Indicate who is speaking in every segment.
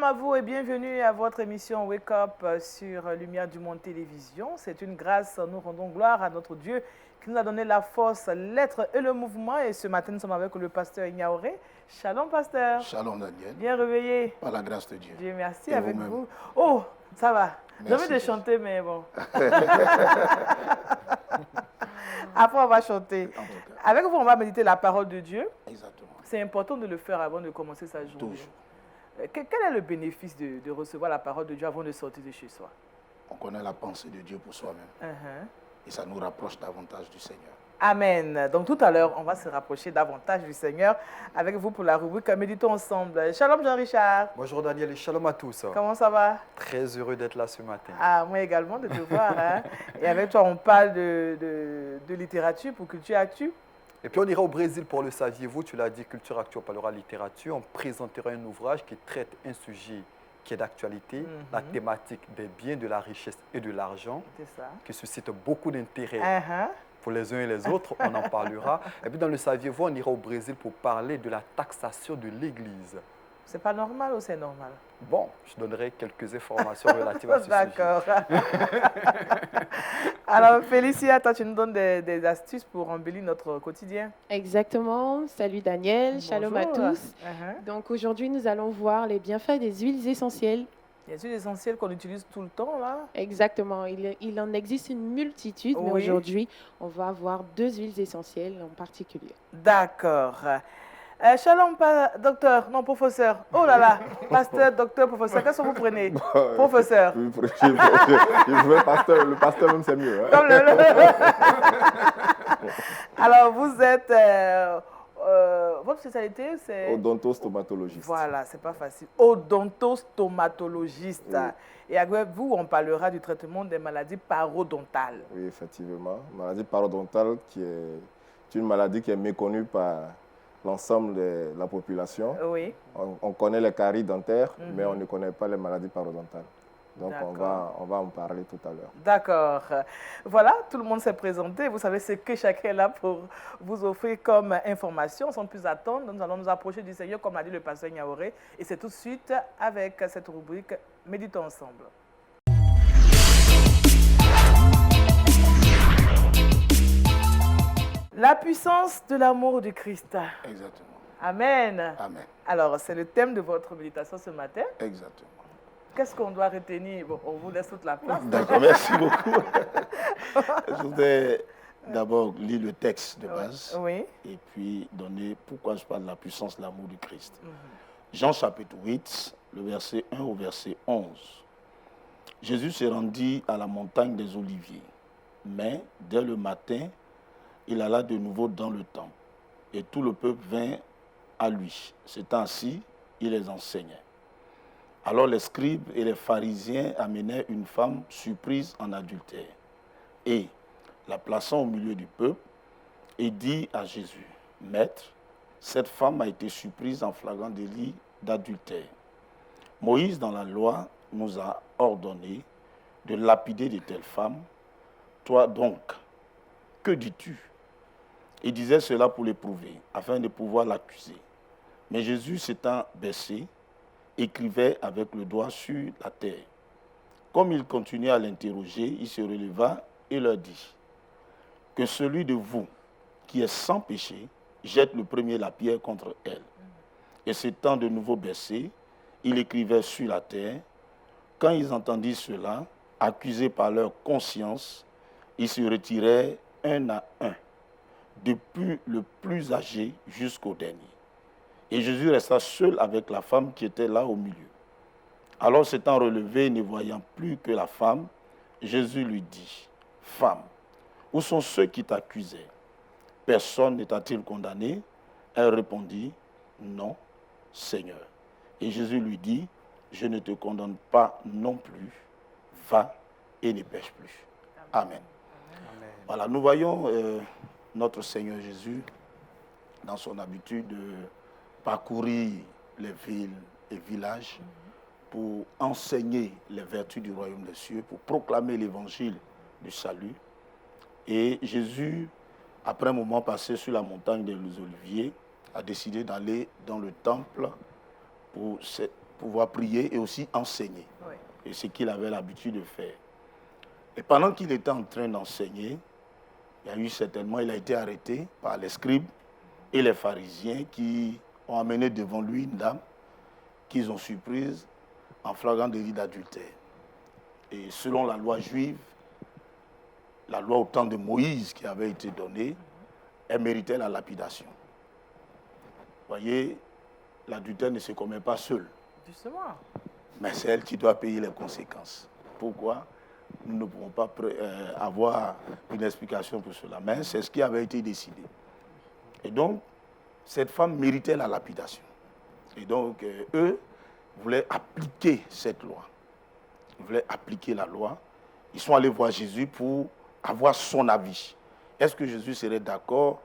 Speaker 1: à vous et bienvenue à votre émission Wake Up sur Lumière du Monde Télévision. C'est une grâce, nous rendons gloire à notre Dieu qui nous a donné la force, l'être et le mouvement. Et ce matin, nous sommes avec le pasteur Ignaoré. Shalom, pasteur.
Speaker 2: Shalom, Daniel.
Speaker 1: Bien réveillé.
Speaker 2: Par la grâce de Dieu.
Speaker 1: Dieu merci
Speaker 2: Et
Speaker 1: avec
Speaker 2: vous-même.
Speaker 1: vous. Oh, ça va. J'ai
Speaker 2: Merci,
Speaker 1: envie de
Speaker 2: Dieu.
Speaker 1: chanter, mais bon. Après, on va chanter.
Speaker 2: En tout cas,
Speaker 1: Avec vous, on va méditer la parole de Dieu.
Speaker 2: exactement.
Speaker 1: C'est important de le faire avant de commencer sa journée.
Speaker 2: Toujours.
Speaker 1: Quel est le bénéfice de recevoir la parole de Dieu avant de sortir de chez soi?
Speaker 2: On connaît la pensée de Dieu pour soi-même. Et ça nous rapproche davantage du Seigneur.
Speaker 1: Amen. Donc tout à l'heure, on va se rapprocher davantage du Seigneur avec vous pour la rubrique Méditons ensemble. Shalom Jean-Richard.
Speaker 3: Bonjour Daniel et shalom à tous.
Speaker 1: Comment ça va?
Speaker 3: Très heureux d'être là ce matin.
Speaker 1: Ah, moi également de te voir. Hein. Et avec toi, on parle de littérature pour Culture Actu.
Speaker 3: Et puis on ira au Brésil pour le saviez-vous, tu l'as dit, Culture Actu, on parlera littérature, on présentera un ouvrage qui traite un sujet qui est d'actualité, la thématique des biens, de la richesse et de l'argent,
Speaker 1: C'est ça.
Speaker 3: qui suscite beaucoup d'intérêt
Speaker 1: Uh-huh.
Speaker 3: pour les uns et les autres, on en parlera. Et puis dans le saviez-vous, on ira au Brésil pour parler de la taxation de l'Église.
Speaker 1: C'est pas normal ou c'est normal?
Speaker 3: Bon, je donnerai quelques informations relatives à ce sujet.
Speaker 1: D'accord. Alors, Félicia, toi, tu nous donnes des astuces pour embellir notre quotidien.
Speaker 4: Exactement. Salut Daniel, shalom à
Speaker 1: Bonjour.
Speaker 4: tous. Donc aujourd'hui, nous allons voir les bienfaits des huiles essentielles.
Speaker 1: Bien sûr, l'essentiel qu'on utilise tout le temps, là.
Speaker 4: Exactement. Il en existe une multitude, mais
Speaker 1: Oui.
Speaker 4: aujourd'hui, on va voir 2 huiles essentielles en particulier.
Speaker 1: D'accord. Shalom, docteur, non, professeur. Oh là là, pasteur, docteur, professeur, qu'est-ce que vous prenez? Professeur.
Speaker 5: Je veux pasteur, le pasteur même c'est mieux. Hein.
Speaker 1: Comme Alors, vous êtes... votre spécialité, c'est...
Speaker 5: Odontostomatologiste.
Speaker 1: Voilà, c'est pas facile. Odontostomatologiste.
Speaker 5: Oui.
Speaker 1: Et avec vous, on parlera du traitement des maladies parodontales.
Speaker 5: Oui, effectivement. Maladie parodontale qui est une maladie qui est méconnue par l'ensemble de la population.
Speaker 1: Oui.
Speaker 5: On connaît les caries dentaires, mais on ne connaît pas les maladies parodontales. Donc
Speaker 1: D'accord.
Speaker 5: on va en parler tout à l'heure.
Speaker 1: D'accord. Voilà, tout le monde s'est présenté. Vous savez ce que chacun est là pour vous offrir comme information. Sans plus attendre, nous allons nous approcher du Seigneur, comme l'a dit le pasteur Ignaoré. Et c'est tout de suite avec cette rubrique Méditons ensemble. La puissance de l'amour du Christ.
Speaker 2: Exactement.
Speaker 1: Amen.
Speaker 2: Amen.
Speaker 1: Alors, c'est le thème de votre méditation ce matin.
Speaker 2: Exactement.
Speaker 1: Qu'est-ce qu'on doit retenir? Bon, on vous laisse toute la place.
Speaker 2: D'accord, merci beaucoup. Je voudrais d'abord lire le texte de base
Speaker 1: Oui.
Speaker 2: et puis donner pourquoi je parle de la puissance de l'amour du Christ. Jean chapitre 8, le verset 1 au verset 11. Jésus se rendit à la montagne des Oliviers, mais dès le matin, il alla de nouveau dans le temple, et tout le peuple vint à lui. C'est ainsi, il les enseignait. Alors les scribes et les pharisiens amenaient une femme surprise en adultère, et, la plaçant au milieu du peuple, il dit à Jésus, « Maître, cette femme a été surprise en flagrant délit d'adultère. Moïse, dans la loi, nous a ordonné de lapider de telles femmes. Toi donc, que dis-tu » Il disait cela pour l'éprouver, afin de pouvoir l'accuser. Mais Jésus, s'étant baissé, écrivait avec le doigt sur la terre. Comme il continuait à l'interroger, il se releva et leur dit, « Que celui de vous qui est sans péché jette le premier la pierre contre elle. » Et s'étant de nouveau baissé, il écrivait sur la terre. Quand ils entendirent cela, accusés par leur conscience, ils se retirèrent un à un, depuis le plus âgé jusqu'au dernier. Et Jésus resta seul avec la femme qui était là au milieu. Alors s'étant relevé et ne voyant plus que la femme, Jésus lui dit, « Femme, où sont ceux qui t'accusaient? Personne ne t'a-t-il condamné ?» Elle répondit, « Non, Seigneur. » Et Jésus lui dit, « Je ne te condamne pas non plus. Va et ne pêche plus. » Amen.
Speaker 3: Amen.
Speaker 2: Voilà, nous voyons notre Seigneur Jésus dans son habitude de parcourir les villes et villages pour enseigner les vertus du royaume des cieux, pour proclamer l'évangile du salut. Et Jésus, après un moment passé sur la montagne des Oliviers, a décidé d'aller dans le temple pour pouvoir prier et aussi enseigner.
Speaker 1: Oui.
Speaker 2: Et c'est qu'il avait l'habitude de faire. Et pendant qu'il était en train d'enseigner, il y a eu certainement, il a été arrêté par les scribes et les pharisiens qui ont amené devant lui une dame qu'ils ont surprise en flagrant délit d'adultère. Et selon la loi juive, la loi au temps de Moïse qui avait été donnée, elle méritait la lapidation. Vous voyez, l'adultère ne se commet pas seul,
Speaker 1: Justement.
Speaker 2: mais c'est elle qui doit payer les conséquences. Pourquoi? Nous ne pouvons pas avoir une explication pour cela, mais c'est ce qui avait été décidé. Et donc, cette femme méritait la lapidation. Et donc, eux voulaient appliquer cette loi. Ils voulaient appliquer la loi. Ils sont allés voir Jésus pour avoir son avis. Est-ce que Jésus serait d'accord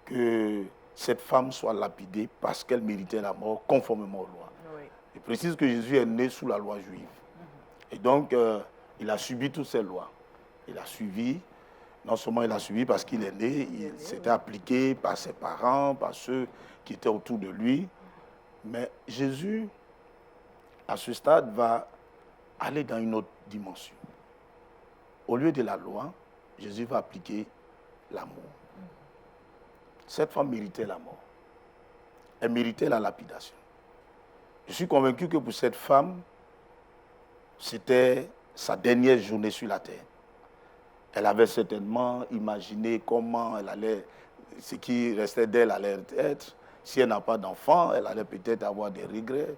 Speaker 2: que cette femme soit lapidée parce qu'elle méritait la mort conformément aux lois?
Speaker 1: Oui.
Speaker 2: Il précise que Jésus est né sous la loi juive. Et donc, il a subi toutes ces lois. Il a suivi, non seulement il a suivi parce qu'il est né, il s'était appliqué par ses parents, par ceux qui étaient autour de lui. Mais Jésus, à ce stade, va aller dans une autre dimension. Au lieu de la loi, Jésus va appliquer l'amour. Cette femme méritait la mort. Elle méritait la lapidation. Je suis convaincu que pour cette femme, c'était sa dernière journée sur la terre. Elle avait certainement imaginé comment elle allait, ce qui restait d'elle allait être. Si elle n'a pas d'enfant, elle allait peut-être avoir des regrets.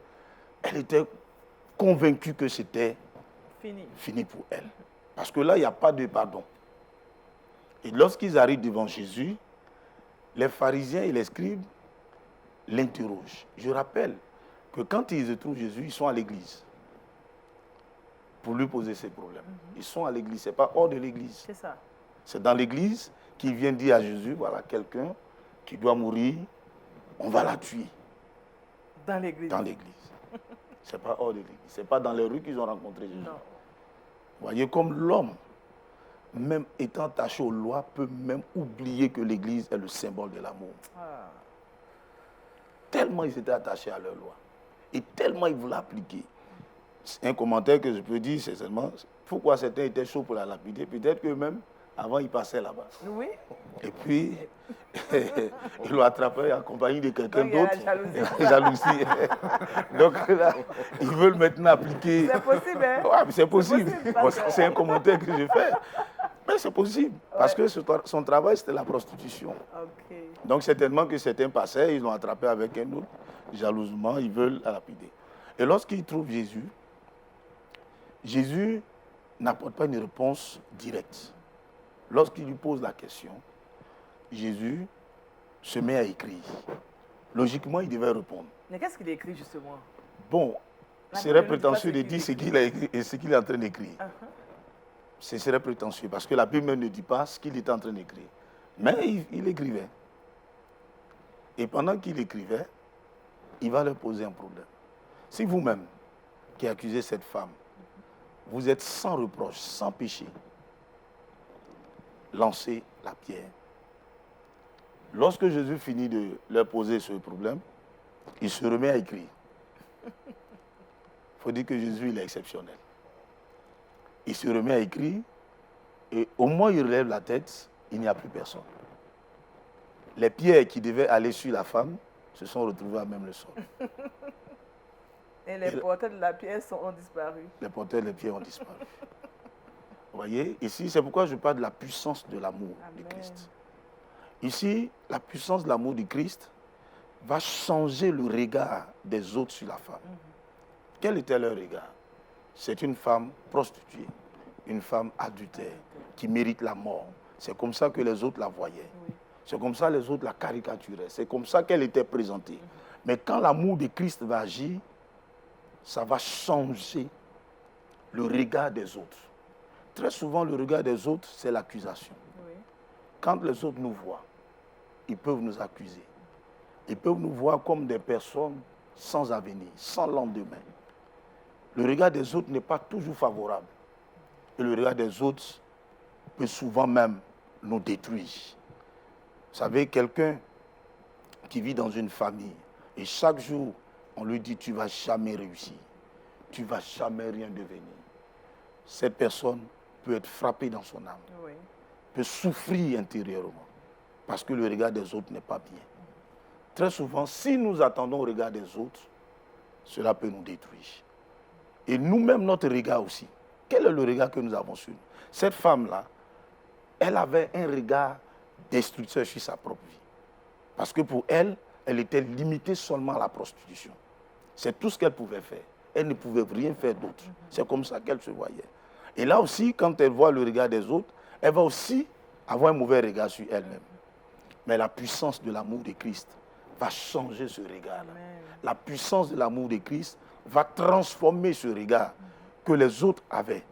Speaker 2: Elle était convaincue que c'était fini pour elle. Parce que là, il n'y a pas de pardon. Et lorsqu'ils arrivent devant Jésus, les pharisiens et les scribes l'interrogent. Je rappelle que quand ils trouvent Jésus, ils sont à l'église pour lui poser ses problèmes. Ils sont à l'église, ce n'est pas hors de l'église.
Speaker 1: C'est ça.
Speaker 2: C'est dans l'église qu'ils viennent dire à Jésus, voilà quelqu'un qui doit mourir, on va la tuer.
Speaker 1: Dans l'église.
Speaker 2: Dans l'église. Ce n'est pas hors de l'église. Ce n'est pas dans les rues qu'ils ont rencontré Jésus.
Speaker 1: Non.
Speaker 2: Vous voyez, comme l'homme, même étant attaché aux lois, peut même oublier que l'église est le symbole de l'amour.
Speaker 1: Ah.
Speaker 2: Tellement ils étaient attachés à leur loi. Et tellement ils voulaient appliquer. Un commentaire que je peux dire, c'est seulement pourquoi certains étaient chauds pour la lapider. Peut-être qu'eux-mêmes, avant, ils passaient là-bas.
Speaker 1: Oui.
Speaker 2: Et puis, ils l'ont attrapé en compagnie de quelqu'un
Speaker 1: Donc, il y a
Speaker 2: d'autre.
Speaker 1: la jalousie.
Speaker 2: La jalousie. Donc là, ils veulent maintenant appliquer.
Speaker 1: C'est possible, hein?
Speaker 2: Ouais, mais c'est possible.
Speaker 1: Bon,
Speaker 2: C'est un commentaire que je fais. Mais c'est possible. Parce que son travail, c'était la prostitution.
Speaker 1: Ok.
Speaker 2: Donc certainement que certains passaient, ils l'ont attrapé avec un autre. Jalousement, ils veulent la lapider. Et lorsqu'ils trouvent Jésus, Jésus n'apporte pas une réponse directe. Lorsqu'il lui pose la question, Jésus se met à écrire. Logiquement, il devait répondre.
Speaker 1: Mais qu'est-ce qu'il écrit justement?
Speaker 2: Bon,
Speaker 1: La
Speaker 2: ce serait
Speaker 1: Bible ne dit pas
Speaker 2: prétentieux
Speaker 1: ce
Speaker 2: de
Speaker 1: qu'il
Speaker 2: dire ce
Speaker 1: écrit.
Speaker 2: qu'il a écrit et ce qu'il est en train d'écrire. Ce serait prétentieux parce que la Bible même ne dit pas ce qu'il était en train d'écrire. Mais il écrivait. Et pendant qu'il écrivait, il va leur poser un problème. Si vous-même, qui accusez cette femme, vous êtes sans reproche, sans péché, lancez la pierre. Lorsque Jésus finit de leur poser ce problème, il se remet à écrire. Il faut dire que Jésus, il est exceptionnel. Il se remet à écrire et au moins il relève la tête, il n'y a plus personne. Les pierres qui devaient aller sur la femme se sont retrouvées à même le sol.
Speaker 1: Et les porteurs de la pièce ont disparu.
Speaker 2: Les porteurs des pierres ont disparu. Vous voyez, ici, c'est pourquoi je parle de la puissance de l'amour du Christ. Ici, la puissance de l'amour du Christ va changer le regard des autres sur la femme. Quel était leur regard? C'est une femme prostituée, une femme adultère, qui mérite la mort. C'est comme ça que les autres la voyaient. C'est comme ça que les autres la caricaturaient. C'est comme ça qu'elle était présentée. Mais quand l'amour de Christ va agir, ça va changer le regard des autres. Très souvent, le regard des autres, c'est l'accusation. Quand les autres nous voient, ils peuvent nous accuser. Ils peuvent nous voir comme des personnes sans avenir, sans lendemain. Le regard des autres n'est pas toujours favorable. Et le regard des autres peut souvent même nous détruire. Vous savez, quelqu'un qui vit dans une famille et chaque jour, on lui dit, tu ne vas jamais réussir, tu ne vas jamais rien devenir. Cette personne peut être frappée dans son âme, peut souffrir intérieurement, parce que le regard des autres n'est pas bien. Très souvent, si nous attendons au regard des autres, cela peut nous détruire. Et nous-mêmes, notre regard aussi. Quel est le regard que nous avons sur nous? Cette femme-là, elle avait un regard destructeur sur sa propre vie. Parce que pour elle, elle était limitée seulement à la prostitution. C'est tout ce qu'elle pouvait faire. Elle ne pouvait rien faire d'autre. C'est comme ça qu'elle se voyait. Et là aussi, quand elle voit le regard des autres, elle va aussi avoir un mauvais regard sur elle-même. Mais la puissance de l'amour de Christ va changer ce regard-là. La puissance de l'amour de Christ va transformer ce regard que les autres avaient.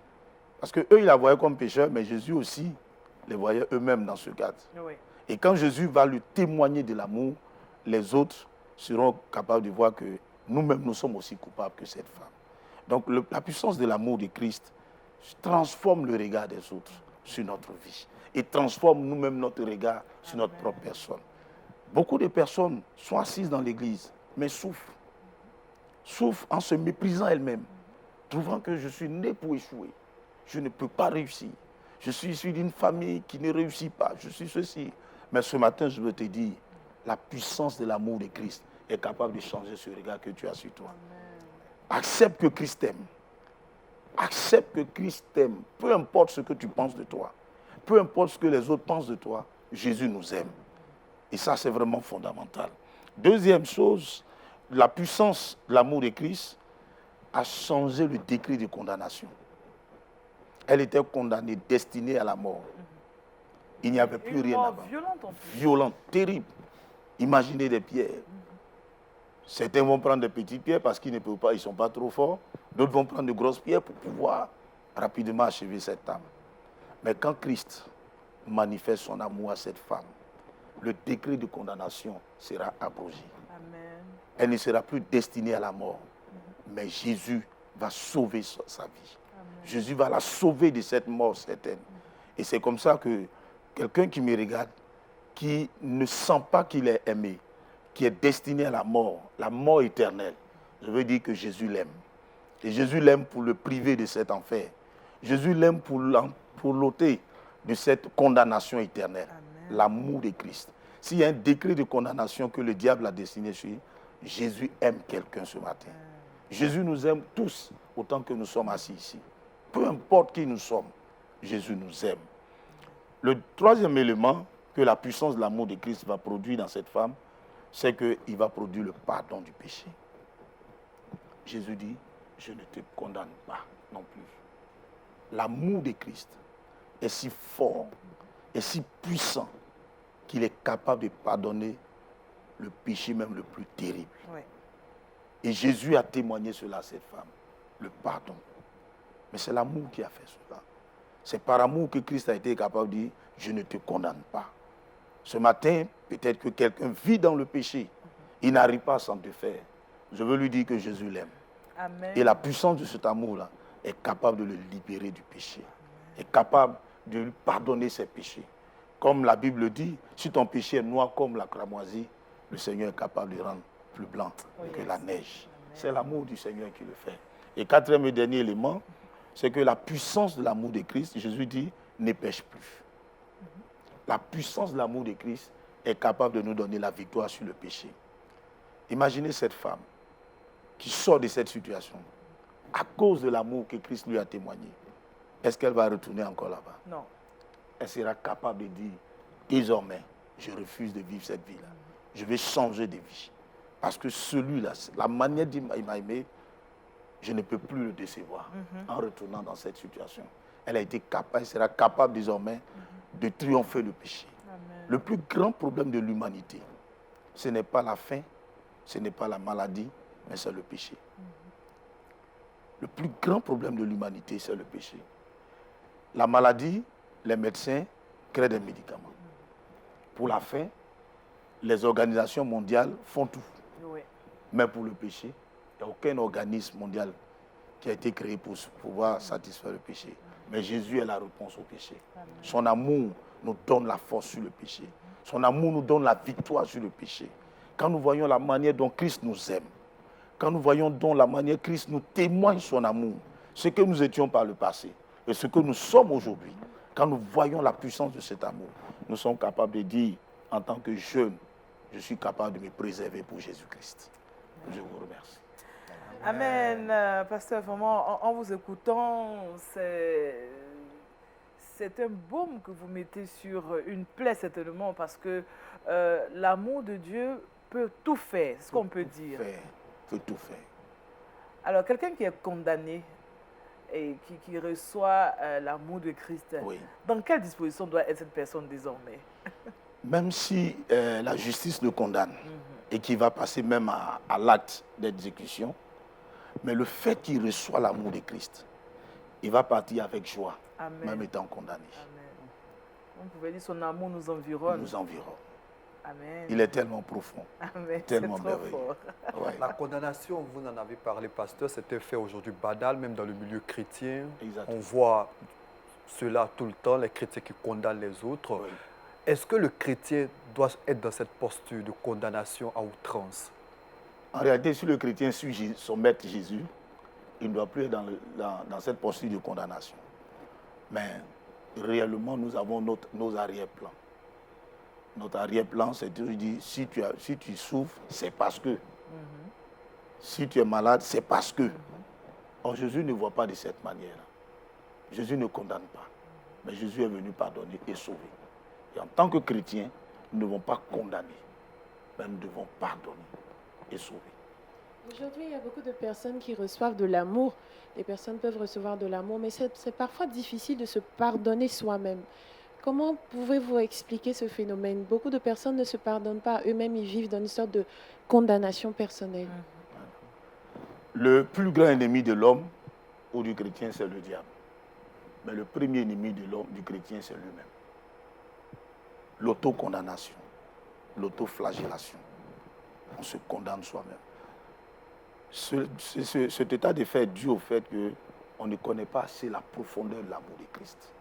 Speaker 2: Parce qu'eux, ils la voyaient comme pécheurs, mais Jésus aussi les voyait eux-mêmes dans ce cadre. Oui. Et quand Jésus va lui témoigner de l'amour, les autres seront capables de voir que nous-mêmes, nous sommes aussi coupables que cette femme. Donc la puissance de l'amour de Christ transforme le regard des autres sur notre vie et transforme nous-mêmes notre regard sur notre propre personne. Beaucoup de personnes sont assises dans l'église, mais souffrent. Souffrent en se méprisant elles-mêmes, trouvant que je suis né pour échouer. Je ne peux pas réussir. Je suis issu d'une famille qui ne réussit pas. Je suis ceci. Mais ce matin, je veux te dire, la puissance de l'amour de Christ est capable de changer ce regard que tu as sur toi. Amen. Accepte que Christ t'aime. Accepte que Christ t'aime. Peu importe ce que tu penses de toi. Peu importe ce que les autres pensent de toi, Jésus nous aime. Et ça, c'est vraiment fondamental. Deuxième chose, la puissance de l'amour de Christ a changé le décret de condamnation. Elle était condamnée, destinée à la mort. Il n'y avait plus rien avant. Violente, terrible. Imaginez des pierres. Certains vont prendre des petites pierres parce qu'ils ne peuvent pas, ils ne sont pas trop forts. D'autres vont prendre de grosses pierres pour pouvoir rapidement achever cette âme. Mais quand Christ manifeste son amour à cette femme, le décret de condamnation sera abrogé. Amen. Elle ne sera plus destinée à la mort. Mais Jésus va sauver sa vie. Amen. Jésus va la sauver de cette mort certaine. Et c'est comme ça que quelqu'un qui me regarde, qui ne sent pas qu'il est aimé, qui est destiné à la mort éternelle, je veux dire que Jésus l'aime. Et Jésus l'aime pour le priver de cet enfer. Jésus l'aime pour l'ôter de cette condamnation éternelle. Amen. L'amour de Christ. S'il y a un décret de condamnation que le diable a destiné sur lui, Jésus aime quelqu'un ce matin. Jésus nous aime tous autant que nous sommes assis ici. Peu importe qui nous sommes, Jésus nous aime. Le troisième élément que la puissance de l'amour de Christ va produire dans cette femme, c'est qu'il va produire le pardon du péché. Jésus dit, je ne te condamne pas non plus. L'amour de Christ est si fort et si puissant qu'il est capable de pardonner le péché même le plus terrible. Oui. Et Jésus a témoigné cela à cette femme, le pardon. Mais c'est l'amour qui a fait cela. C'est par amour que Christ a été capable de dire, je ne te condamne pas. Ce matin, peut-être que quelqu'un vit dans le péché. Il n'arrive pas à s'en défaire. Je veux lui dire que Jésus l'aime. Amen. Et la puissance de cet amour-là est capable de le libérer du péché. Amen. Est capable de lui pardonner ses péchés. Comme la Bible dit, si ton péché est noir comme la cramoisie, le Seigneur est capable de le rendre plus blanc que la neige. Amen. C'est l'amour du Seigneur qui le fait. Et quatrième et dernier élément, c'est que la puissance de l'amour de Christ, Jésus dit, ne pêche plus. La puissance de l'amour de Christ est capable de nous donner la victoire sur le péché. Imaginez cette femme qui sort de cette situation à cause de l'amour que Christ lui a témoigné. Est-ce qu'elle va retourner encore là-bas? Non. Elle sera capable de dire, désormais, je refuse de vivre cette vie-là. Je vais changer de vie. Parce que celui-là, la manière dont il m'a aimé, je ne peux plus le décevoir en retournant dans cette situation. Elle a été capable, elle sera capable désormais de triompher le péché. Amen. Le plus grand problème de l'humanité, ce n'est pas la faim, ce n'est pas la maladie, mais c'est le péché. Le plus grand problème de l'humanité, c'est le péché. La maladie, les médecins créent des médicaments. Pour la faim, les organisations mondiales font tout. Oui. Mais pour le péché, il n'y a aucun organisme mondial qui a été créé pour pouvoir satisfaire le péché. Mais Jésus est la réponse au péché. Amen. Son amour nous donne la force sur le péché. Son amour nous donne la victoire sur le péché. Quand nous voyons la manière dont Christ nous aime, quand nous voyons donc la manière Christ nous témoigne son amour, ce que nous étions par le passé et ce que nous sommes aujourd'hui, quand nous voyons la puissance de cet amour, nous sommes capables de dire, en tant que jeunes, je suis capable de me préserver pour Jésus-Christ. Je vous remercie.
Speaker 1: Amen. Pasteur, vraiment, en vous écoutant, c'est un baume que vous mettez sur une plaie, certainement, parce que l'amour de Dieu peut tout faire, c'est ce qu'on peut dire.
Speaker 2: Peut tout faire.
Speaker 1: Alors, quelqu'un qui est condamné et qui reçoit l'amour de Christ,
Speaker 2: Oui.
Speaker 1: dans quelle disposition doit être cette personne désormais?
Speaker 2: Même si la justice le condamne et qu'il va passer même à l'acte d'exécution, mais le fait qu'il reçoit l'amour de Christ, il va partir avec joie,
Speaker 1: Amen.
Speaker 2: même étant condamné.
Speaker 1: Amen. On pouvait dire son amour nous environne.
Speaker 2: Nous environ.
Speaker 1: Amen.
Speaker 2: Il est tellement profond,
Speaker 1: Amen.
Speaker 2: tellement
Speaker 1: C'est trop
Speaker 2: merveilleux.
Speaker 1: fort.
Speaker 2: Ouais.
Speaker 3: La condamnation, vous en avez parlé, pasteur, c'est un fait aujourd'hui banal, même dans le milieu chrétien.
Speaker 2: Exactement.
Speaker 3: On voit cela tout le temps, les chrétiens qui condamnent les autres.
Speaker 2: Oui.
Speaker 3: Est-ce que le chrétien doit être dans cette posture de condamnation à outrance?
Speaker 2: En réalité, si le chrétien suit son maître Jésus, il ne doit plus être dans cette posture de condamnation. Mais réellement, nous avons nos arrière-plans. Notre arrière-plan, c'est de dire, si tu souffres, c'est parce que. Si tu es malade, c'est parce que. Or, Jésus ne voit pas de cette manière-là. Jésus ne condamne pas. Mais Jésus est venu pardonner et sauver. Et en tant que chrétiens, nous ne devons pas condamner, mais nous devons pardonner et sauver.
Speaker 4: Aujourd'hui, il y a beaucoup de personnes qui reçoivent de l'amour. Les personnes peuvent recevoir de l'amour, mais c'est parfois difficile de se pardonner soi-même. Comment pouvez-vous expliquer ce phénomène? Beaucoup de personnes ne se pardonnent pas eux-mêmes, ils vivent dans une sorte de condamnation personnelle.
Speaker 2: Le plus grand ennemi de l'homme ou du chrétien, c'est le diable. Mais le premier ennemi de l'homme, du chrétien, c'est lui-même. L'autocondamnation, l'autoflagellation. On se condamne soi-même. Cet état de fait est dû au fait qu'on ne connaît pas assez la profondeur de l'amour de Christ.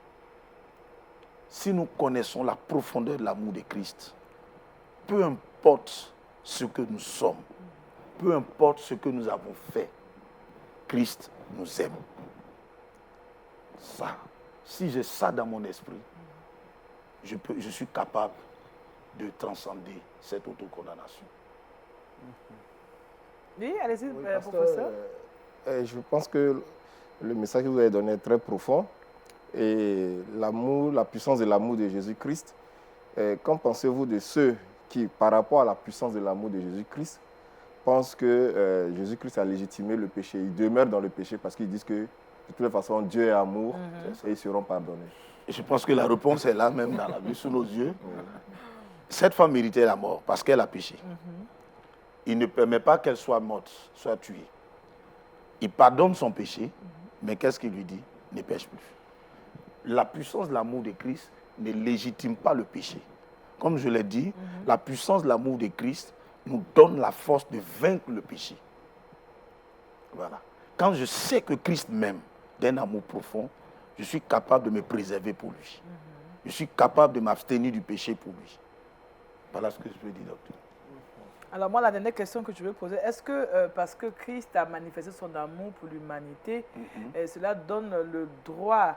Speaker 2: Si nous connaissons la profondeur de l'amour de Christ, peu importe ce que nous sommes, peu importe ce que nous avons fait, Christ nous aime. Ça, si j'ai ça dans mon esprit, je suis capable de transcender cette autocondamnation.
Speaker 1: Oui, allez-y,
Speaker 5: Oui,
Speaker 1: professeur.
Speaker 5: je pense que le message que vous avez donné est très profond. Et l'amour, la puissance de l'amour de Jésus-Christ, qu'en pensez-vous de ceux qui, par rapport à la puissance de l'amour de Jésus-Christ, pensent que Jésus-Christ a légitimé le péché? Ils demeurent dans le péché parce qu'ils disent que, de toute façon, Dieu est amour et ils seront pardonnés.
Speaker 2: Et je pense que la réponse est là même dans la vie, sous nos yeux. Cette femme méritait la mort parce qu'elle a péché. Il ne permet pas qu'elle soit morte, soit tuée. Il pardonne son péché, mais qu'est-ce qu'il lui dit? Ne pêche plus. La puissance de l'amour de Christ ne légitime pas le péché. Comme je l'ai dit, la puissance de l'amour de Christ nous donne la force de vaincre le péché. Voilà. Quand je sais que Christ m'aime d'un amour profond, je suis capable de me préserver pour lui. Je suis capable de m'abstenir du péché pour lui. Voilà ce que je peux dire, docteur.
Speaker 1: Alors moi, la dernière question que je veux poser, est-ce que parce que Christ a manifesté son amour pour l'humanité, cela donne le droit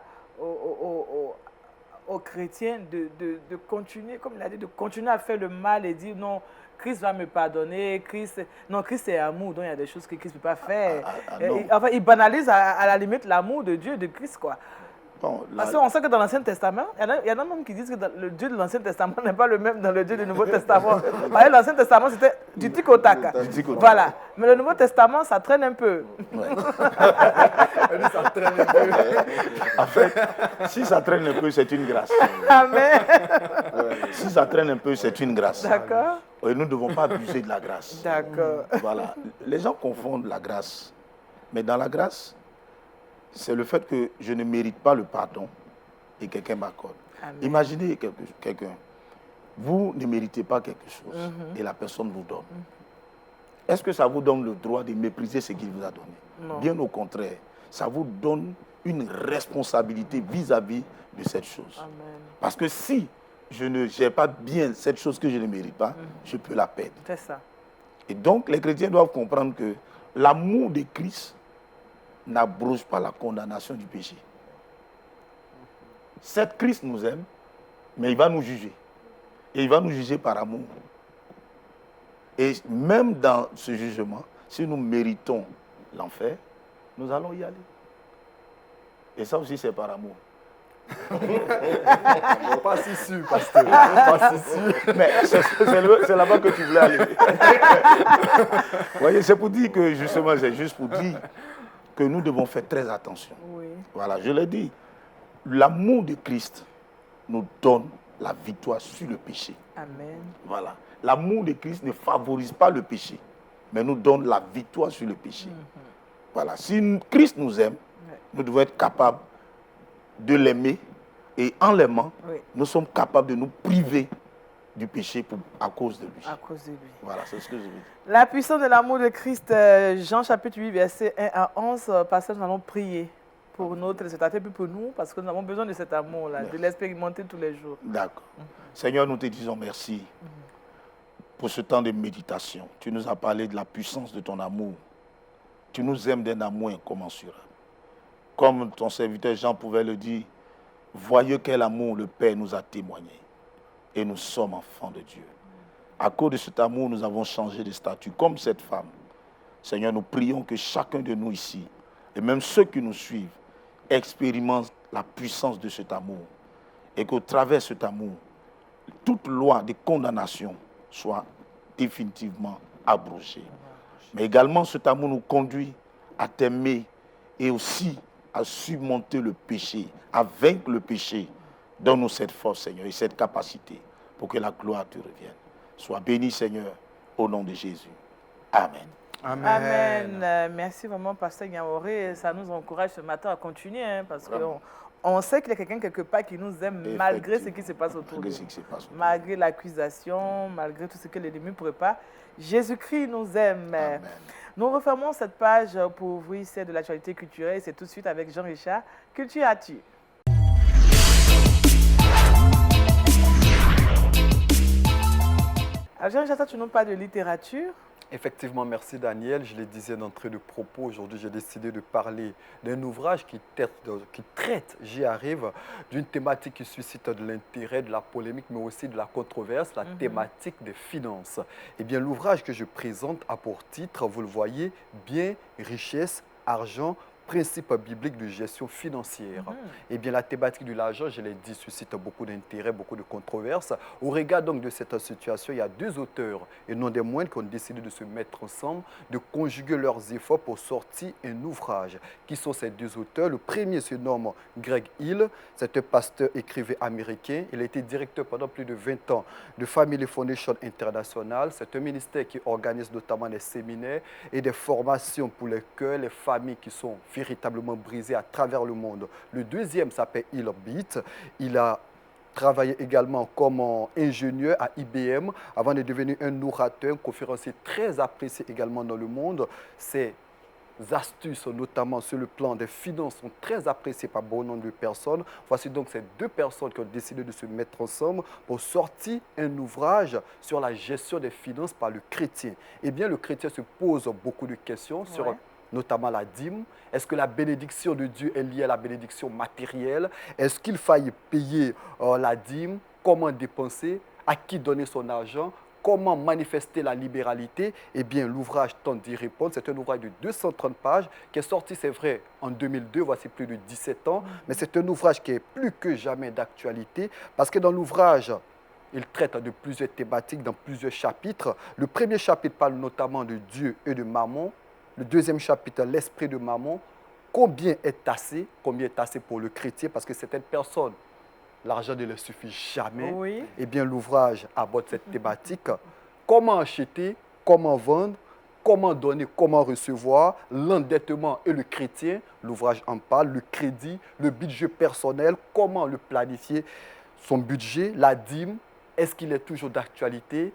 Speaker 1: aux chrétiens de continuer, comme il a dit, de continuer à faire le mal et dire non, Christ va me pardonner, Christ est amour, donc il y a des choses que Christ ne peut pas faire. Enfin, il banalise à la limite l'amour de Dieu, de Christ, quoi.
Speaker 2: Bon,
Speaker 1: Parce qu'on sait que dans l'Ancien Testament, il y en a même qui disent que le Dieu de l'Ancien Testament n'est pas le même dans le Dieu du Nouveau Testament. L'Ancien Testament, c'était du tic au tac. Voilà. Mais le Nouveau Testament, ça traîne un peu.
Speaker 2: Ouais.
Speaker 3: Ça traîne un peu.
Speaker 2: En fait, si ça traîne un peu, c'est une grâce.
Speaker 1: Amen.
Speaker 2: Si ça traîne un peu, c'est une grâce.
Speaker 1: D'accord.
Speaker 2: Et nous ne devons pas abuser de la grâce.
Speaker 1: D'accord.
Speaker 2: Voilà. Les gens confondent la grâce. Mais dans la grâce, c'est le fait que je ne mérite pas le pardon et quelqu'un m'accorde. Imaginez quelqu'un. Vous ne méritez pas quelque chose et la personne vous donne. Est-ce que ça vous donne le droit de mépriser ce qu'il vous a donné?
Speaker 1: Non.
Speaker 2: Bien au contraire, ça vous donne une responsabilité vis-à-vis de cette chose.
Speaker 1: Amen.
Speaker 2: Parce que si je ne gère pas bien cette chose que je ne mérite pas, je peux la perdre.
Speaker 1: C'est ça.
Speaker 2: Et donc, les chrétiens doivent comprendre que l'amour de Christ n'abroge pas la condamnation du péché. Certes, Christ nous aime, mais il va nous juger. Et il va nous juger par amour. Et même dans ce jugement, si nous méritons l'enfer, nous allons y aller. Et ça aussi, c'est par amour.
Speaker 3: Pas si sûr, pasteur. Pas si sûr.
Speaker 2: Mais c'est là-bas que tu voulais aller. Vous voyez, c'est pour dire que, justement, c'est juste pour dire que nous devons faire très attention.
Speaker 1: Oui.
Speaker 2: Voilà, je l'ai dit. L'amour de Christ nous donne la victoire sur le péché.
Speaker 1: Amen.
Speaker 2: Voilà. L'amour de Christ ne favorise pas le péché, mais nous donne la victoire sur le péché. Voilà. Si Christ nous aime, nous devons être capables de l'aimer, et en l'aimant, nous sommes capables de nous priver du péché à cause de lui.
Speaker 1: À cause de lui.
Speaker 2: Voilà, c'est ce que je veux dire.
Speaker 1: La puissance de l'amour de Christ, Jean chapitre 8, verset 1 à 11, pasteur, nous allons prier pour notre téléspectateur et puis pour nous, parce que nous avons besoin de cet amour-là, de l'expérimenter tous les jours.
Speaker 2: D'accord. Seigneur, nous te disons merci pour ce temps de méditation. Tu nous as parlé de la puissance de ton amour. Tu nous aimes d'un amour incommensurable. Comme ton serviteur Jean pouvait le dire, voyez quel amour le Père nous a témoigné. Et nous sommes enfants de Dieu. À cause de cet amour, nous avons changé de statut, comme cette femme. Seigneur, nous prions que chacun de nous ici, et même ceux qui nous suivent, expérimentent la puissance de cet amour. Et qu'au travers de cet amour, toute loi de condamnation soit définitivement abrogée. Mais également, cet amour nous conduit à t'aimer et aussi à surmonter le péché, à vaincre le péché. Donne-nous cette force, Seigneur, et cette capacité pour que la gloire te revienne. Sois béni, Seigneur, au nom de Jésus. Amen.
Speaker 3: Amen.
Speaker 1: Amen. Merci vraiment, pasteur Niaworé. Ça nous encourage ce matin à continuer, hein, parce qu'on sait qu'il y a quelqu'un quelque part qui nous aime malgré ce qui se passe autour de nous. Malgré l'accusation, malgré tout ce que l'ennemi ne pourrait pas. Jésus-Christ nous aime.
Speaker 2: Amen.
Speaker 1: Nous refermons cette page pour ouvrir celle de l'actualité culturelle. C'est tout de suite avec Jean-Richard. Culture Actu. Alors Jean-Richard, tu nous parles de littérature.
Speaker 3: Effectivement, merci Daniel. Je le disais d'entrée de propos. Aujourd'hui, j'ai décidé de parler d'un ouvrage qui traite, j'y arrive, d'une thématique qui suscite de l'intérêt, de la polémique, mais aussi de la controverse, la thématique des finances. Eh bien, l'ouvrage que je présente a pour titre, vous le voyez, Biens, richesse, argent, principe biblique de gestion financière. Eh bien, la thématique de l'argent, je l'ai dit, suscite beaucoup d'intérêt, beaucoup de controverses. Au regard donc de cette situation, il y a deux auteurs, et non des moindres, qui ont décidé de se mettre ensemble, de conjuguer leurs efforts pour sortir un ouvrage. Qui sont ces deux auteurs? Le premier se nomme Greg Hill, c'est un pasteur écrivain américain. Il a été directeur pendant plus de 20 ans de Family Foundation International. C'est un ministère qui organise notamment des séminaires et des formations pour les cœurs, les familles qui sont véritablement brisé à travers le monde. Le deuxième s'appelle Hill Beat. Il a travaillé également comme ingénieur à IBM avant de devenir un orateur, un conférencier très apprécié également dans le monde. Ses astuces, notamment sur le plan des finances, sont très appréciées par bon nombre de personnes. Voici donc ces deux personnes qui ont décidé de se mettre ensemble pour sortir un ouvrage sur la gestion des finances par le chrétien. Eh bien, le chrétien se pose beaucoup de questions sur notamment la dîme. Est-ce que la bénédiction de Dieu est liée à la bénédiction matérielle? Est-ce qu'il faille payer la dîme? Comment dépenser? À qui donner son argent? Comment manifester la libéralité? Eh bien, l'ouvrage tente d'y répondre. C'est un ouvrage de 230 pages qui est sorti, c'est vrai, en 2002, voici plus de 17 ans. Mais c'est un ouvrage qui est plus que jamais d'actualité parce que dans l'ouvrage, il traite de plusieurs thématiques dans plusieurs chapitres. Le premier chapitre parle notamment de Dieu et de Mammon. Le deuxième chapitre, l'esprit de Mammon. Combien est assez? Combien est assez pour le chrétien? Parce que certaines personnes, l'argent ne leur suffit jamais. Eh bien, l'ouvrage aborde cette thématique. Comment acheter? Comment vendre? Comment donner? Comment recevoir? L'endettement et le chrétien. L'ouvrage en parle. Le crédit, le budget personnel. Comment le planifier? Son budget, la dîme. Est-ce qu'il est toujours d'actualité?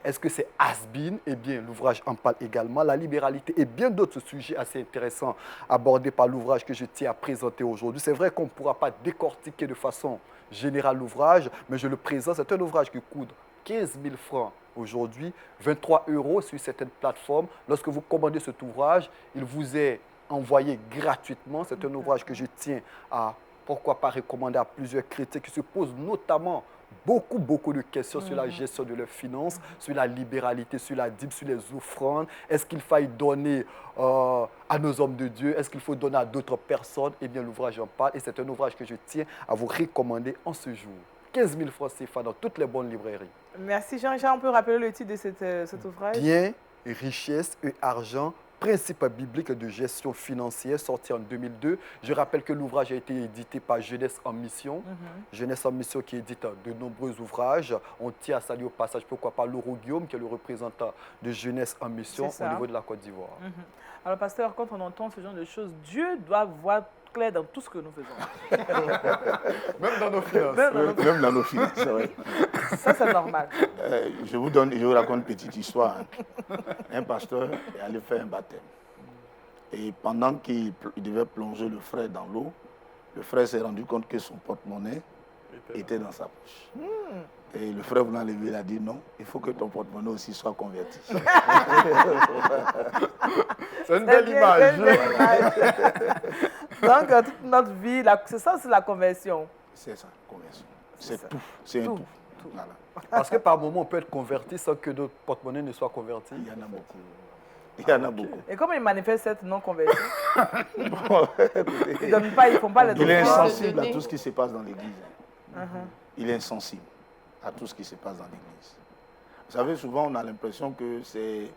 Speaker 3: Est-ce que c'est has-been? Eh bien, l'ouvrage en parle également. La libéralité et bien d'autres sujets assez intéressants abordés par l'ouvrage que je tiens à présenter aujourd'hui. C'est vrai qu'on ne pourra pas décortiquer de façon générale l'ouvrage, mais je le présente. C'est un ouvrage qui coûte 15 000 francs aujourd'hui, 23 € sur certaines plateformes. Lorsque vous commandez cet ouvrage, il vous est envoyé gratuitement. C'est un ouvrage que je tiens à, pourquoi pas, recommander à plusieurs chrétiens qui se posent notamment beaucoup de questions sur la gestion de leurs finances, sur la libéralité, sur la dîme, sur les offrandes. Est-ce qu'il faille donner à nos hommes de Dieu? Est-ce qu'il faut donner à d'autres personnes? Eh bien, l'ouvrage en parle et c'est un ouvrage que je tiens à vous recommander en ce jour. 15 000 francs CFA dans toutes les bonnes librairies.
Speaker 1: Merci Jean-Richard. On peut rappeler le titre de cet ouvrage?
Speaker 3: Bien, richesse et argent, principe biblique de gestion financière, sorti en 2002. Je rappelle que l'ouvrage a été édité par Jeunesse en Mission. Jeunesse en Mission qui édite de nombreux ouvrages. On tient à saluer au passage, pourquoi pas, Laurent Guillaume, qui est le représentant de Jeunesse en Mission au niveau de la Côte d'Ivoire.
Speaker 1: Alors, pasteur, quand on entend ce genre de choses, Dieu doit voir clair dans tout ce que nous faisons.
Speaker 3: Même dans nos finances.
Speaker 2: Même dans nos finances, c'est vrai.
Speaker 1: Ça, c'est normal.
Speaker 2: Je vous raconte une petite histoire. Un pasteur est allé faire un baptême. Et pendant qu'il devait plonger le frère dans l'eau, le frère s'est rendu compte que son porte-monnaie était dans sa poche. Et le frère voulant lever, il a dit non, il faut que ton porte-monnaie aussi soit converti.
Speaker 3: C'est une belle image.
Speaker 1: Donc, toute notre vie, c'est ça, c'est la conversion.
Speaker 2: C'est ça, conversion. C'est tout. C'est un tout. Voilà.
Speaker 3: Parce que par moment, on peut être converti sans que notre porte-monnaie ne soit converti.
Speaker 2: Il y en a beaucoup. Il y en a beaucoup.
Speaker 1: Et comment ils manifestent cette non-conversion?
Speaker 2: Bon,
Speaker 1: Ils donnent pas, ils font pas les
Speaker 2: il est
Speaker 1: offrandes.
Speaker 2: insensible à tout ce qui se passe dans l'église. Il est insensible à tout ce qui se passe dans l'église. Vous savez, souvent, on a l'impression que c'est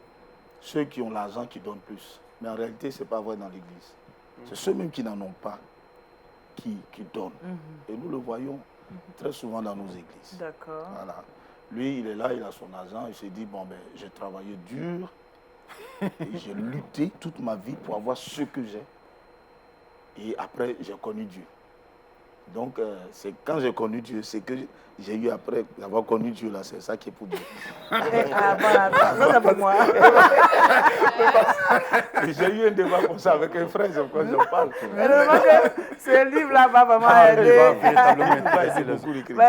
Speaker 2: ceux qui ont l'argent qui donnent plus. Mais en réalité, ce n'est pas vrai dans l'église. C'est ceux-mêmes qui n'en ont pas qui donnent. Et nous le voyons très souvent dans nos églises.
Speaker 1: D'accord.
Speaker 2: Voilà. Lui, il est là, il a son argent, il s'est dit, bon, ben, j'ai travaillé dur, et j'ai lutté toute ma vie pour avoir ce que j'ai. Et après, j'ai connu Dieu. Donc, c'est quand j'ai connu Dieu, c'est que j'ai eu après avoir connu Dieu, là, c'est ça qui est pour Dieu.
Speaker 1: Voilà, ça c'est pour moi.
Speaker 2: J'ai eu un débat comme ça avec un frère, c'est pourquoi j'en parle.
Speaker 1: Ce livre-là va vraiment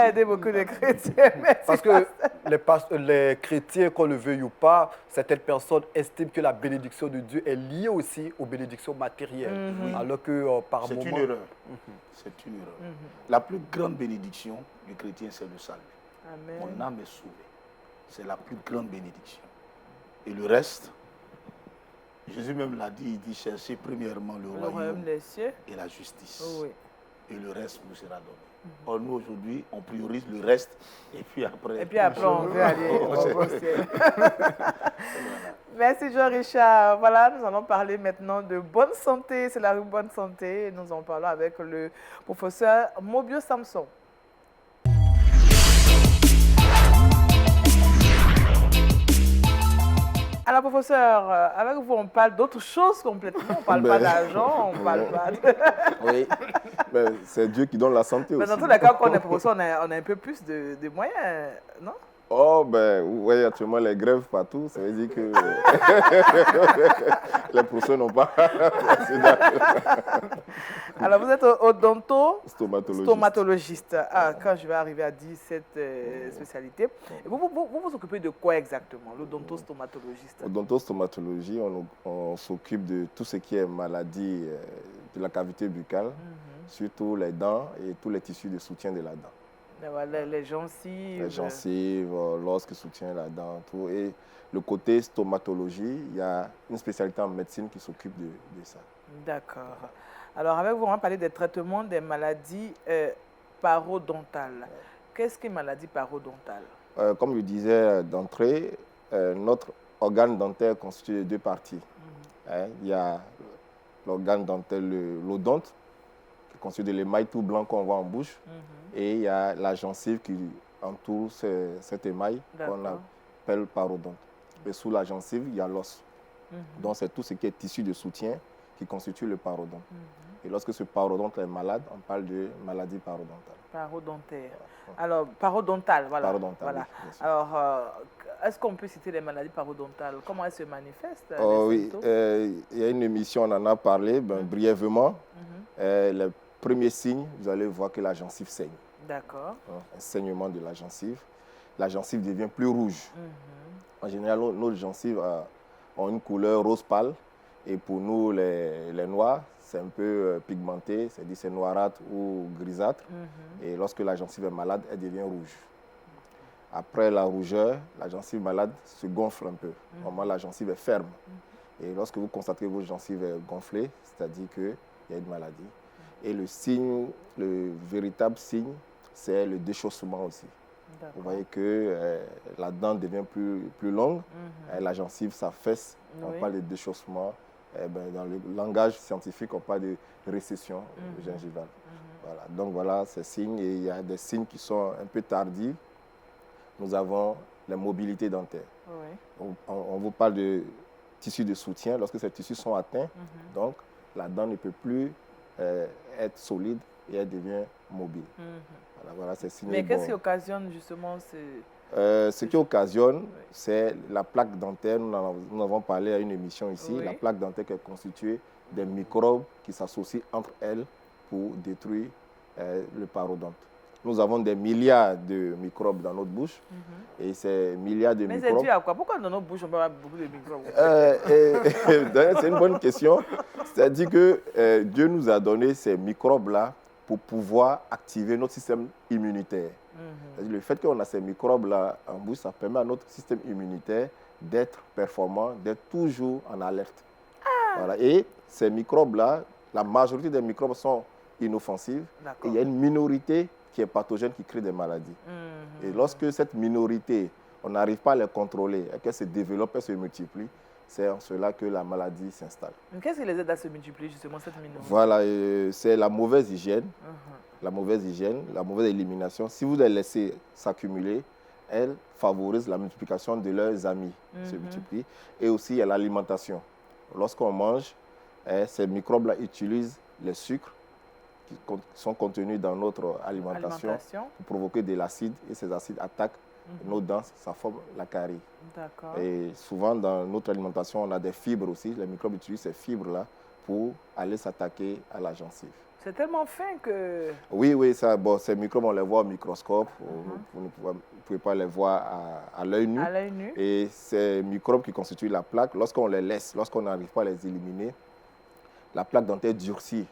Speaker 1: aider
Speaker 3: beaucoup
Speaker 1: de chrétiens. Merci.
Speaker 3: Parce que les chrétiens, qu'on le veuille ou pas, certaines personnes estiment que la bénédiction de Dieu est liée aussi aux bénédictions matérielles. Alors que par moment...
Speaker 2: C'est une erreur. C'est une erreur. La plus grande bénédiction du chrétien, c'est le salut.
Speaker 1: Amen.
Speaker 2: Mon âme est sauvée. C'est la plus grande bénédiction. Et le reste, Jésus même l'a dit, il dit cherchez premièrement le royaume
Speaker 1: des cieux
Speaker 2: et la justice.
Speaker 1: Oui.
Speaker 2: Et le reste vous sera donné. Or, nous, aujourd'hui, on priorise le reste et puis après...
Speaker 1: On veut aller au ciel. Merci Jean-Richard. Voilà, nous allons parler maintenant de bonne santé. C'est la rue Bonne Santé. Nous en parlons avec le professeur Mobio Samson. Alors, professeur, avec vous, on parle d'autre chose complètement. On ne parle pas d'argent, on ne parle pas de...
Speaker 5: Oui, c'est Dieu qui donne la santé aussi.
Speaker 1: Mais dans tous les cas, quand on est professeur, on a un peu plus de moyens, non?
Speaker 5: Oh, ben, vous voyez actuellement les grèves partout, ça veut dire que les professeurs n'ont pas.
Speaker 1: Alors, vous êtes stomatologiste. Ah, quand je vais arriver à dire cette spécialité. Vous vous occupez de quoi exactement, l'odontostomatologiste?
Speaker 5: Odontostomatologie, on s'occupe de tout ce qui est maladie de la cavité buccale, surtout les dents et tous les tissus de soutien de la dent.
Speaker 1: Les gencives.
Speaker 5: Les gencives, l'os qui soutient la dent, tout. Et le côté stomatologie, il y a une spécialité en médecine qui s'occupe de ça.
Speaker 1: D'accord. Alors, avec vous, on va parler des traitements des maladies parodontales. Qu'est-ce qu'une maladie parodontale?
Speaker 5: Comme je disais d'entrée, notre organe dentaire est constitué de deux parties. Il y a l'organe dentaire, l'odonte, qui est constitué de l'émail tout blanc qu'on voit en bouche. Et il y a la gencive qui entoure cet émail qu'on appelle parodonte. Et sous la gencive, il y a l'os. Donc, c'est tout ce qui est tissu de soutien qui constitue le parodonte. Et lorsque ce parodonte est malade, on parle de maladie parodontale.
Speaker 1: Parodontaire. Alors, parodontale, voilà.
Speaker 5: Parodontale,
Speaker 1: voilà.
Speaker 5: Oui,
Speaker 1: alors, est-ce qu'on peut citer les maladies parodontales? Comment elles se manifestent?
Speaker 5: Oui, il y a une émission, on en a parlé brièvement. Les premiers signes, vous allez voir que la gencive saigne.
Speaker 1: D'accord.
Speaker 5: Un saignement de la gencive. La gencive devient plus rouge. En général, nos gencives ont une couleur rose pâle. Et pour nous, les noirs, c'est un peu pigmenté, c'est-à-dire c'est noirâtre ou grisâtre. Et lorsque la gencive est malade, elle devient rouge. Après la rougeur, la gencive malade se gonfle un peu. Normalement, la gencive est ferme. Et lorsque vous constatez que votre gencive est gonflée, c'est-à-dire qu'il y a une maladie. Et le signe, le véritable signe, c'est le déchaussement aussi. Vous voyez que la dent devient plus longue, la gencive s'affaisse, on parle de déchaussement. Dans le langage scientifique, on parle de récession gingivale. Voilà. Donc voilà ces signes, et il y a des signes qui sont un peu tardifs. Nous avons la mobilité dentaire. On vous parle de tissus de soutien. Lorsque ces tissus sont atteints, donc la dent ne peut plus être solide et elle devient mobile. Voilà ces signes.
Speaker 1: Mais qu'est-ce qui occasionne justement
Speaker 5: ce qui occasionne, c'est la plaque dentaire. Nous avons parlé à une émission ici. La plaque dentaire qui est constituée des microbes qui s'associent entre elles pour détruire le parodonte. Nous avons des milliards de microbes dans notre bouche. Et ces milliards de microbes...
Speaker 1: Mais c'est dû à quoi? Pourquoi dans notre bouche, on peut avoir beaucoup de microbes?
Speaker 5: C'est une bonne question. C'est-à-dire que Dieu nous a donné ces microbes-là pour pouvoir activer notre système immunitaire. C'est-à-dire le fait qu'on a ces microbes-là en bouche, ça permet à notre système immunitaire d'être performant, d'être toujours en alerte. Voilà. Et ces microbes-là, la majorité des microbes sont inoffensifs. Et il y a une minorité qui est pathogène, qui crée des maladies. Et lorsque cette minorité, on n'arrive pas à les contrôler, et qu'elle se développe, elle se multiplie, c'est en cela que la maladie s'installe.
Speaker 1: Qu'est-ce qui les aide à se multiplier, justement, cette minorité?
Speaker 5: Voilà, c'est la mauvaise hygiène, la mauvaise élimination. Si vous les laissez s'accumuler, elles favorisent la multiplication de leurs amis, se multiplient. Et aussi, il y a l'alimentation. Lorsqu'on mange, ces microbes-là utilisent les sucres qui sont contenus dans notre alimentation pour provoquer de l'acide, et ces acides attaquent nos dents, ça forme la carie. Et souvent, dans notre alimentation, on a des fibres aussi. Les microbes utilisent ces fibres-là pour aller s'attaquer à la gencive.
Speaker 1: C'est tellement fin que...
Speaker 5: Oui, ces microbes, on les voit au microscope. Vous ne pouvez pas les voir à l'œil nu. Et ces microbes qui constituent la plaque, lorsqu'on les laisse, lorsqu'on n'arrive pas à les éliminer, la plaque dentaire durcit.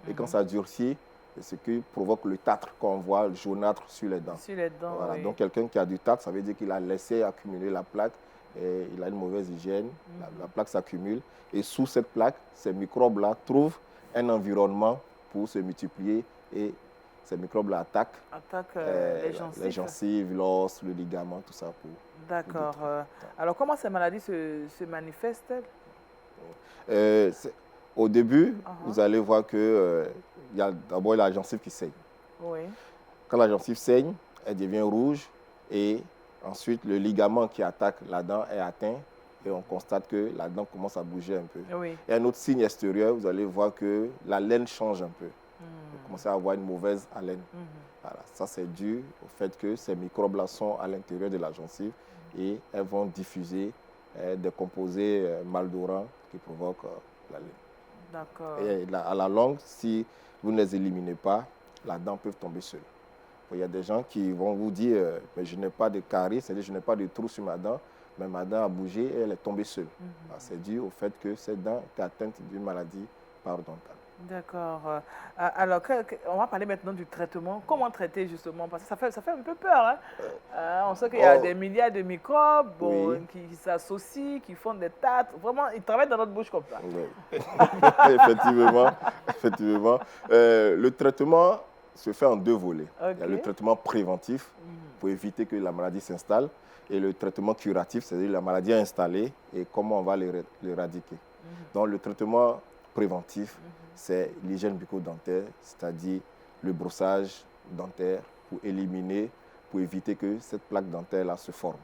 Speaker 5: Et quand ça durcit, c'est ce qui provoque le tartre qu'on voit, le jaunâtre sur les dents. Voilà. Donc quelqu'un qui a du tartre, ça veut dire qu'il a laissé accumuler la plaque, et il a une mauvaise hygiène, la plaque s'accumule. Et sous cette plaque, ces microbes-là trouvent un environnement pour se multiplier, et ces microbes-là attaquent les gencives, l'os, le ligament, tout ça.
Speaker 1: D'accord. Alors comment ces maladies se manifestent-elles?
Speaker 5: Au début, vous allez voir que il y a d'abord la gencive qui saigne. Quand la gencive saigne, elle devient rouge, et ensuite le ligament qui attaque la dent est atteint, et on constate que la dent commence à bouger un peu. Et un autre signe extérieur, vous allez voir que la laine change un peu. Vous commencez à avoir une mauvaise haleine. Voilà. Ça, c'est dû au fait que ces microbes-là sont à l'intérieur de la gencive, et elles vont diffuser des composés maldorants qui provoquent la laine. Et à la longue, si vous ne les éliminez pas, la dent peut tomber seule. Il y a des gens qui vont vous dire mais je n'ai pas de carie, c'est-à-dire je n'ai pas de trou sur ma dent, mais ma dent a bougé et elle est tombée seule. C'est dû au fait que cette dent est atteinte d'une maladie parodontale.
Speaker 1: D'accord. Alors, on va parler maintenant du traitement. Comment traiter justement? Parce que ça fait un peu peur. On sait qu'il y a des milliards de microbes qui s'associent, qui font des tartes. Vraiment, ils travaillent dans notre bouche comme ça.
Speaker 5: Effectivement. Le traitement se fait en deux volets. Il y a le traitement préventif pour éviter que la maladie s'installe, et le traitement curatif, c'est-à-dire la maladie installée et comment on va l'éradiquer. Donc, le traitement préventif, c'est l'hygiène bucco-dentaire, c'est-à-dire le brossage dentaire pour éliminer, pour éviter que cette plaque dentaire-là se forme.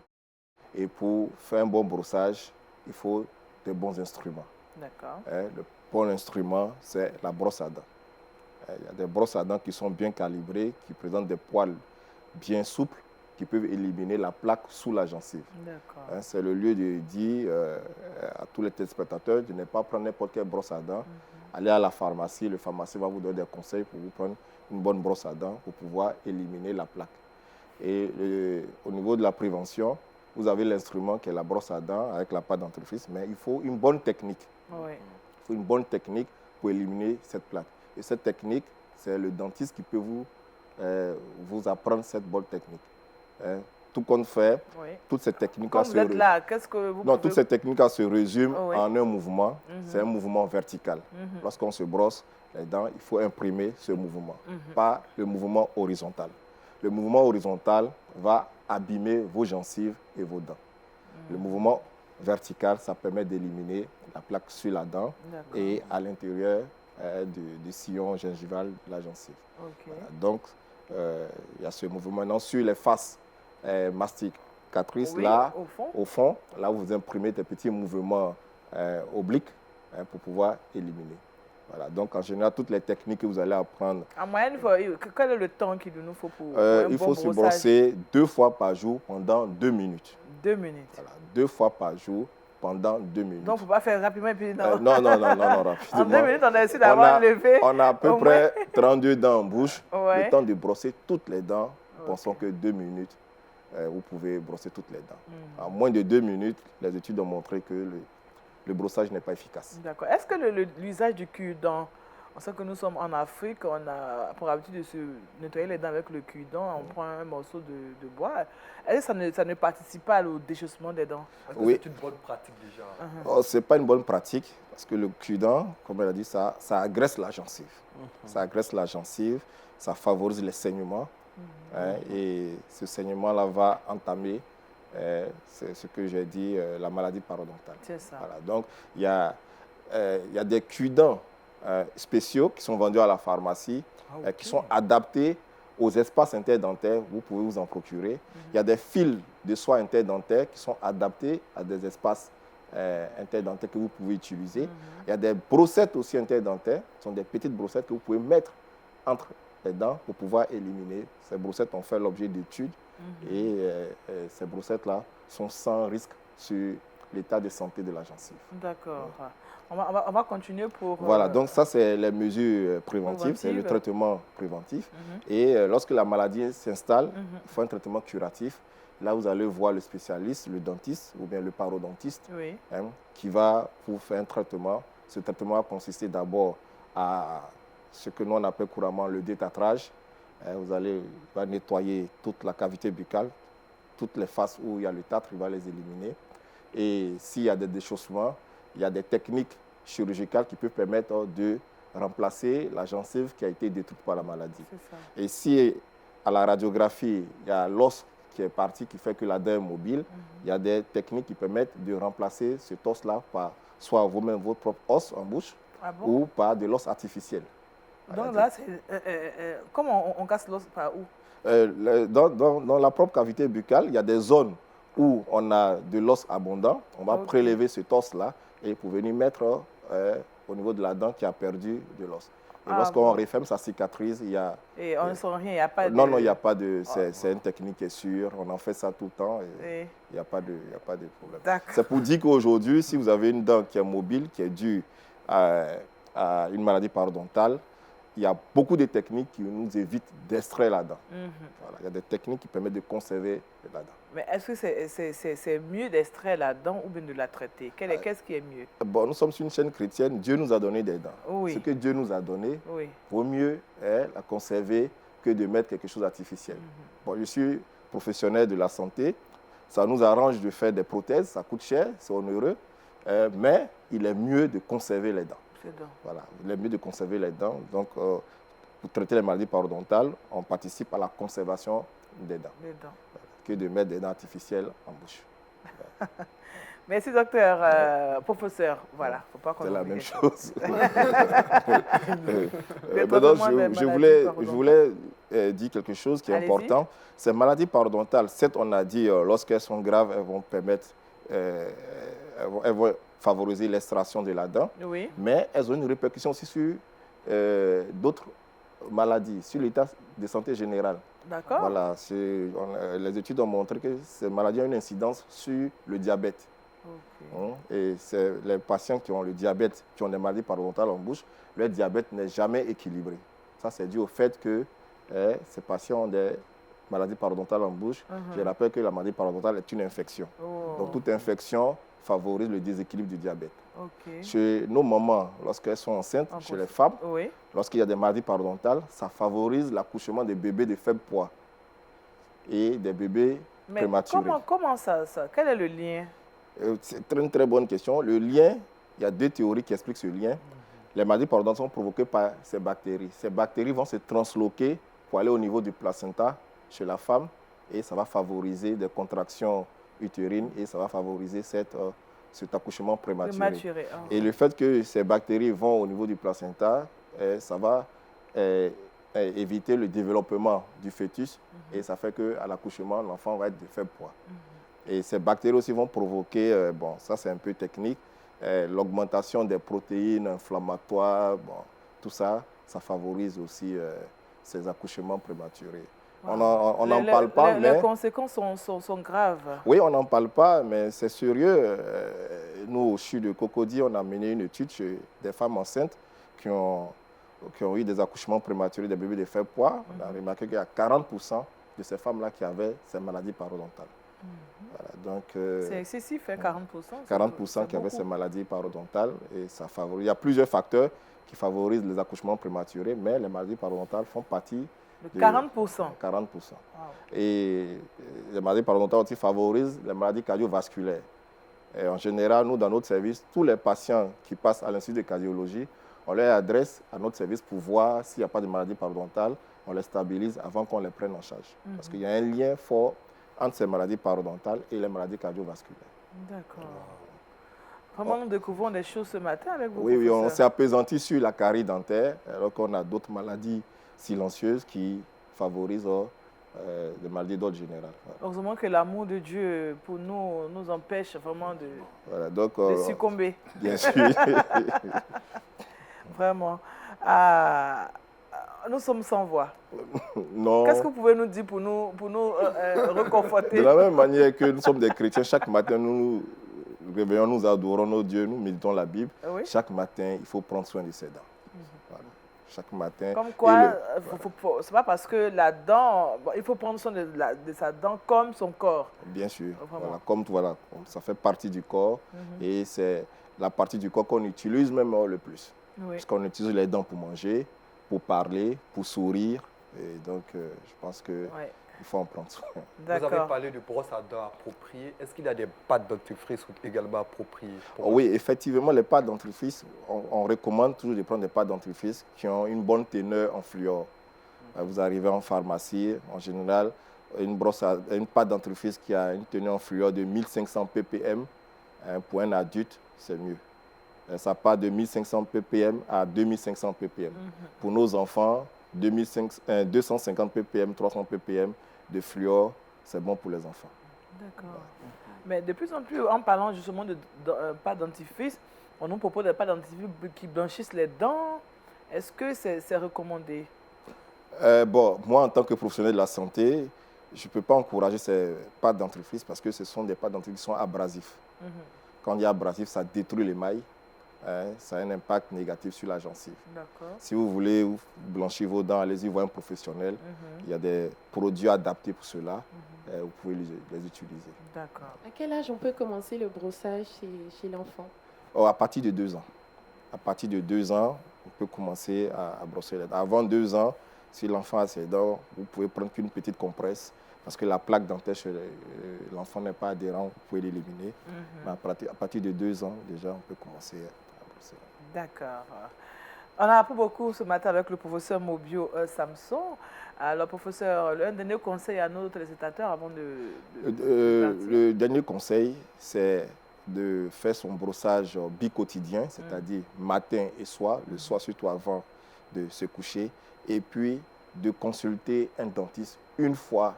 Speaker 5: Et pour faire un bon brossage, il faut de bons instruments. Le bon instrument, c'est la brosse à dents. Il y a des brosses à dents qui sont bien calibrées, qui présentent des poils bien souples, qui peuvent éliminer la plaque sous la gencive. C'est le lieu de dire à tous les téléspectateurs de ne pas prendre n'importe quelle brosse à dents. Allez à la pharmacie, le pharmacien va vous donner des conseils pour vous prendre une bonne brosse à dents pour pouvoir éliminer la plaque. Et au niveau de la prévention, vous avez l'instrument qui est la brosse à dents avec la pâte dentifrice, mais il faut une bonne technique.
Speaker 1: Oui.
Speaker 5: Il faut une bonne technique pour éliminer cette plaque. Et cette technique, c'est le dentiste qui peut vous apprendre cette bonne technique. Hein. Tout compte fait,
Speaker 1: Oui.
Speaker 5: toutes ces techniques
Speaker 1: Quand vous êtes là, qu'est-ce que vous
Speaker 5: Non,
Speaker 1: pouvez...
Speaker 5: toutes ces techniques se résument
Speaker 1: Oui.
Speaker 5: en un mouvement.
Speaker 1: Mhm.
Speaker 5: C'est un mouvement vertical. Lorsqu'on se brosse les dents, il faut imprimer ce mouvement, pas le mouvement horizontal. Le mouvement horizontal va abîmer vos gencives et vos dents. Le mouvement vertical, ça permet d'éliminer la plaque sur la dent
Speaker 1: D'accord.
Speaker 5: et à l'intérieur du sillon gingival de la gencive.
Speaker 1: Ok.
Speaker 5: Voilà. Donc, il y a ce mouvement. Maintenant, sur les faces masticatrices,
Speaker 1: Oui,
Speaker 5: là,
Speaker 1: au fond.
Speaker 5: là, vous imprimez des petits mouvements obliques pour pouvoir éliminer. Voilà. Donc, en général, toutes les techniques que vous allez apprendre,
Speaker 1: En moyenne, quel est le temps qu'il nous faut pour un
Speaker 5: il
Speaker 1: bon
Speaker 5: faut se
Speaker 1: brossage?
Speaker 5: brosser 2 fois par jour pendant 2 minutes.
Speaker 1: 2 minutes.
Speaker 5: Voilà. 2 fois par jour pendant 2 minutes.
Speaker 1: Donc, il ne faut pas faire rapidement et puis non.
Speaker 5: Non,
Speaker 1: En
Speaker 5: rapidement.
Speaker 1: 2 minutes, on a essayé d'avoir levé.
Speaker 5: On a à peu
Speaker 1: au
Speaker 5: près 32 dents en bouche.
Speaker 1: Ouais.
Speaker 5: Le temps de brosser toutes les dents,
Speaker 1: Ok.
Speaker 5: pensons que 2 minutes, vous pouvez brosser toutes les dents. En moins de 2 minutes, les études ont montré que le brossage n'est pas efficace.
Speaker 1: D'accord. Est-ce que l'usage du cure-dent, on sait que nous sommes en Afrique, on a pour habitude de se nettoyer les dents avec le cure-dent, on prend un morceau de bois. Est-ce que ça ne participe pas au déchaussement des dents?
Speaker 5: Oui.
Speaker 3: C'est une bonne pratique déjà.
Speaker 5: Oh, ce n'est pas une bonne pratique parce que le cure-dent, comme elle a dit, ça agresse la gencive. Ça agresse la gencive, ça favorise les saignements. Et ce saignement-là va entamer, c'est ce que j'ai dit, la maladie parodontale.
Speaker 1: C'est ça.
Speaker 5: Voilà. Donc, il y a des cure-dents spéciaux qui sont vendus à la pharmacie, qui sont adaptés aux espaces interdentaires. Vous pouvez vous en procurer. Il y a des fils de soie interdentaire qui sont adaptés à des espaces interdentaires que vous pouvez utiliser. Il y a des brossettes aussi interdentaires. Ce sont des petites brossettes que vous pouvez mettre entre les dents pour pouvoir éliminer. Ces brossettes ont fait l'objet d'études et ces brossettes-là sont sans risque sur l'état de santé de la gencive.
Speaker 1: D'accord. On va continuer pour...
Speaker 5: Voilà, donc ça, c'est les mesures préventives, c'est le traitement préventif. Et lorsque la maladie s'installe, il faut un traitement curatif. Là, vous allez voir le spécialiste, le dentiste ou bien le parodontiste
Speaker 1: Oui.
Speaker 5: Qui va vous faire un traitement. Ce traitement va consister d'abord à ce que nous on appelle couramment le détartrage. Vous allez nettoyer toute la cavité buccale, toutes les faces où il y a le tartre, il va les éliminer. Et s'il y a des déchaussements, il y a des techniques chirurgicales qui peuvent permettre de remplacer la gencive qui a été détruite par la maladie.
Speaker 1: C'est ça.
Speaker 5: Et si à la radiographie, il y a l'os qui est parti, qui fait que la dent est mobile, il y a des techniques qui permettent de remplacer cet os-là par soit vous-même votre propre os en bouche ou par de l'os artificiel.
Speaker 1: Donc là, comment on casse l'os par où?
Speaker 5: Dans la propre cavité buccale, il y a des zones où on a de l'os abondant. On va prélever cet os-là et pour venir mettre au niveau de la dent qui a perdu de l'os. Et lorsqu'on referme sa cicatrice, il y a...
Speaker 1: Et on ne sent rien, il n'y a pas de...
Speaker 5: Non, il n'y a pas de... C'est une technique qui est sûre. On en fait ça tout le temps et il n'y a pas de problème. C'est pour dire qu'aujourd'hui, si vous avez une dent qui est mobile, qui est due à une maladie parodontale, il y a beaucoup de techniques qui nous évitent d'extraire la dent. Voilà, il y a des techniques qui permettent de conserver la dent.
Speaker 1: Mais est-ce que c'est mieux d'extraire la dent ou bien de la traiter? Qu'est-ce qui est mieux?
Speaker 5: Bon, nous sommes sur une chaîne chrétienne. Dieu nous a donné des dents.
Speaker 1: Oui.
Speaker 5: Ce que Dieu nous a donné, vaut mieux la conserver que de mettre quelque chose d'artificiel. Bon, je suis professionnel de la santé. Ça nous arrange de faire des prothèses. Ça coûte cher, c'est onéreux. Mais il est mieux de conserver les dents. Voilà, il est mieux de conserver les dents. Donc, pour traiter les maladies parodontales, on participe à la conservation des dents. Que de mettre des dents artificielles en bouche.
Speaker 1: Merci, docteur, professeur. Voilà, faut pas qu'on
Speaker 5: c'est la
Speaker 1: oublie
Speaker 5: même chose.
Speaker 1: Maintenant,
Speaker 5: je voulais dire quelque chose qui est important. Ces maladies parodontales, certes, on a dit, lorsqu'elles sont graves, elles vont permettre, elles vont favoriser l'extraction de la dent, mais elles ont une répercussion aussi sur d'autres maladies, sur l'état de santé général.
Speaker 1: D'accord.
Speaker 5: Voilà, les études ont montré que ces maladies ont une incidence sur le diabète. Et c'est les patients qui ont le diabète, qui ont des maladies parodontales en bouche, leur diabète n'est jamais équilibré. Ça, c'est dû au fait que ces patients ont des maladie parodontale en bouche, je rappelle que la maladie parodontale est une infection. Donc toute infection favorise le déséquilibre du diabète. Chez nos mamans, lorsqu'elles sont enceintes, chez les femmes, lorsqu'il y a des maladies parodontales, ça favorise l'accouchement des bébés de faible poids et des bébés prématurés.
Speaker 1: Comment ça? Quel est le lien?
Speaker 5: C'est une très bonne question. Le lien, il y a 2 théories qui expliquent ce lien. Les maladies parodontales sont provoquées par ces bactéries. Ces bactéries vont se transloquer pour aller au niveau du placenta chez la femme et ça va favoriser des contractions utérines et ça va favoriser cet accouchement prématuré. Et le fait que ces bactéries vont au niveau du placenta, ça va éviter le développement du fœtus et ça fait qu'à l'accouchement, l'enfant va être de faible poids. Et ces bactéries aussi vont provoquer, bon, ça c'est un peu technique, l'augmentation des protéines inflammatoires, bon, tout ça, ça favorise aussi ces accouchements prématurés. On n'en parle pas, mais...
Speaker 1: Les conséquences sont graves.
Speaker 5: Oui, on n'en parle pas, mais c'est sérieux. Nous, au CHU de Cocody, on a mené une étude chez des femmes enceintes qui ont eu des accouchements prématurés, des bébés de faible poids. On a remarqué qu'il y a 40% de ces femmes-là qui avaient ces maladies parodontales. Voilà,
Speaker 1: c'est excessif, hein, 40%.
Speaker 5: 40% qui avaient ces maladies parodontales. Et ça favorise. Il y a plusieurs facteurs qui favorisent les accouchements prématurés, mais les maladies parodontales font partie
Speaker 1: de 40%.
Speaker 5: 40%. Wow. Et les maladies parodontales aussi favorisent les maladies cardiovasculaires. Et en général, nous, dans notre service, tous les patients qui passent à l'Institut de cardiologie, on les adresse à notre service pour voir s'il n'y a pas de maladie parodontale. On les stabilise avant qu'on les prenne en charge. Parce qu'il y a un lien fort entre ces maladies parodontales et les maladies cardiovasculaires.
Speaker 1: D'accord. Vraiment, nous découvrons des choses ce matin avec vous.
Speaker 5: Oui, on s'est appesanti sur la carie dentaire, alors qu'on a d'autres maladies silencieuses qui favorisent des maladies d'ordre général.
Speaker 1: Heureusement que l'amour de Dieu pour nous empêche vraiment de succomber.
Speaker 5: Bien sûr.
Speaker 1: Vraiment. Nous sommes sans voix.
Speaker 5: Non.
Speaker 1: Qu'est-ce que vous pouvez nous dire pour nous reconforter?
Speaker 5: De la même manière que nous sommes des chrétiens, chaque matin nous nous réveillons, nous adorons nos dieux, nous méditons la Bible.
Speaker 1: Oui.
Speaker 5: Chaque matin, il faut prendre soin de ses dents. Voilà. Chaque matin.
Speaker 1: Comme quoi, c'est pas parce que la dent, il faut prendre soin de sa dent comme son corps.
Speaker 5: Bien sûr. Voilà, ça fait partie du corps et c'est la partie du corps qu'on utilise même le plus. Oui. Parce qu'on utilise les dents pour manger, pour parler, pour sourire. Et donc, je pense qu'il faut en prendre soin.
Speaker 3: Vous avez parlé de brosse à dents appropriée. Est-ce qu'il y a des pâtes dentifrice également appropriées?
Speaker 5: Oui, effectivement, les pâtes dentifrice, on recommande toujours de prendre des pâtes dentifrice qui ont une bonne teneur en fluor. Vous arrivez en pharmacie, en général, une pâte dentifrice qui a une teneur en fluor de 1500 ppm, pour un adulte, c'est mieux. Ça part de 1500 ppm à 2500 ppm. Pour nos enfants, 250 ppm, 300 ppm de fluor, c'est bon pour les enfants.
Speaker 1: D'accord. Mais de plus en plus, en parlant justement de pâte dentifrice, on nous propose des pâtes dentifrice qui blanchissent les dents. Est-ce que c'est recommandé?
Speaker 5: Moi, en tant que professionnel de la santé, je ne peux pas encourager ces pâtes dentifrice parce que ce sont des pâtes dentifrice qui sont abrasifs. Quand il y a abrasif, ça détruit l'émail. Ça a un impact négatif sur la gencive. Si vous voulez blanchir vos dents, allez-y voir un professionnel. Il y a des produits adaptés pour cela. Vous pouvez les utiliser.
Speaker 1: D'accord.
Speaker 4: À quel âge on peut commencer le brossage chez l'enfant?
Speaker 5: À partir de 2 ans. À partir de 2 ans, on peut commencer à brosser les dents. Avant 2 ans, si l'enfant a ses dents, vous pouvez prendre qu'une petite compresse. Parce que la plaque dentaire chez l'enfant n'est pas adhérent, vous pouvez l'éliminer. Mais à partir de 2 ans, déjà, on peut commencer à brosser.
Speaker 1: D'accord. On a appris beaucoup ce matin avec le professeur Mobio Samson. Alors, professeur, un dernier conseil à nos téléspectateurs avant
Speaker 5: le dernier conseil, c'est de faire son brossage bi-quotidien, c'est-à-dire matin et soir, le soir surtout avant de se coucher, et puis de consulter un dentiste une fois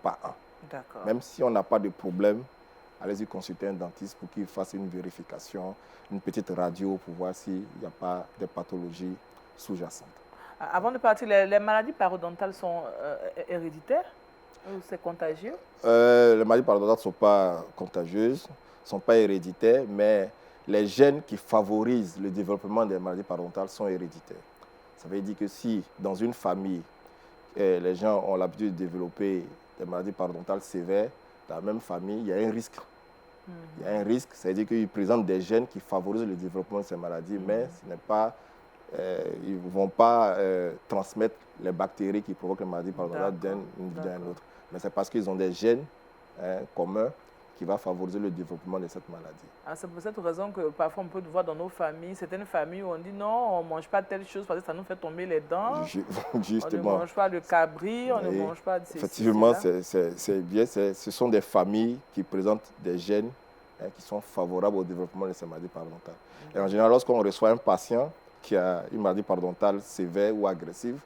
Speaker 5: par an.
Speaker 1: D'accord.
Speaker 5: Même si on n'a pas de problème, allez-y consulter un dentiste pour qu'il fasse une vérification, une petite radio pour voir s'il n'y a pas de pathologies sous-jacentes.
Speaker 1: Avant de partir, les maladies parodontales sont héréditaires ou c'est contagieux?
Speaker 5: Les maladies parodontales ne sont pas contagieuses, ne sont pas héréditaires, mais les gènes qui favorisent le développement des maladies parodontales sont héréditaires. Ça veut dire que si dans une famille, les gens ont l'habitude de développer des maladies parodontales sévères dans la même famille, il y a un risque. Il y a un risque, c'est-à-dire qu'ils présentent des gènes qui favorisent le développement de ces maladies, mais ce n'est pas, ils ne vont pas transmettre les bactéries qui provoquent les maladies parodontales d'un individu à un autre. Mais c'est parce qu'ils ont des gènes communs qui vont favoriser le développement de cette maladie.
Speaker 1: Ah, c'est pour cette raison que parfois on peut voir dans nos familles, certaines familles où on dit non, on ne mange pas telle chose parce que ça nous fait tomber les dents.
Speaker 5: Justement.
Speaker 1: On ne mange pas le cabri, on ne mange pas de ceci.
Speaker 5: Effectivement, ce sont des familles qui présentent des gènes qui sont favorables au développement de ces maladies parodontales. Et en général, lorsqu'on reçoit un patient qui a une maladie parodontale sévère ou agressive,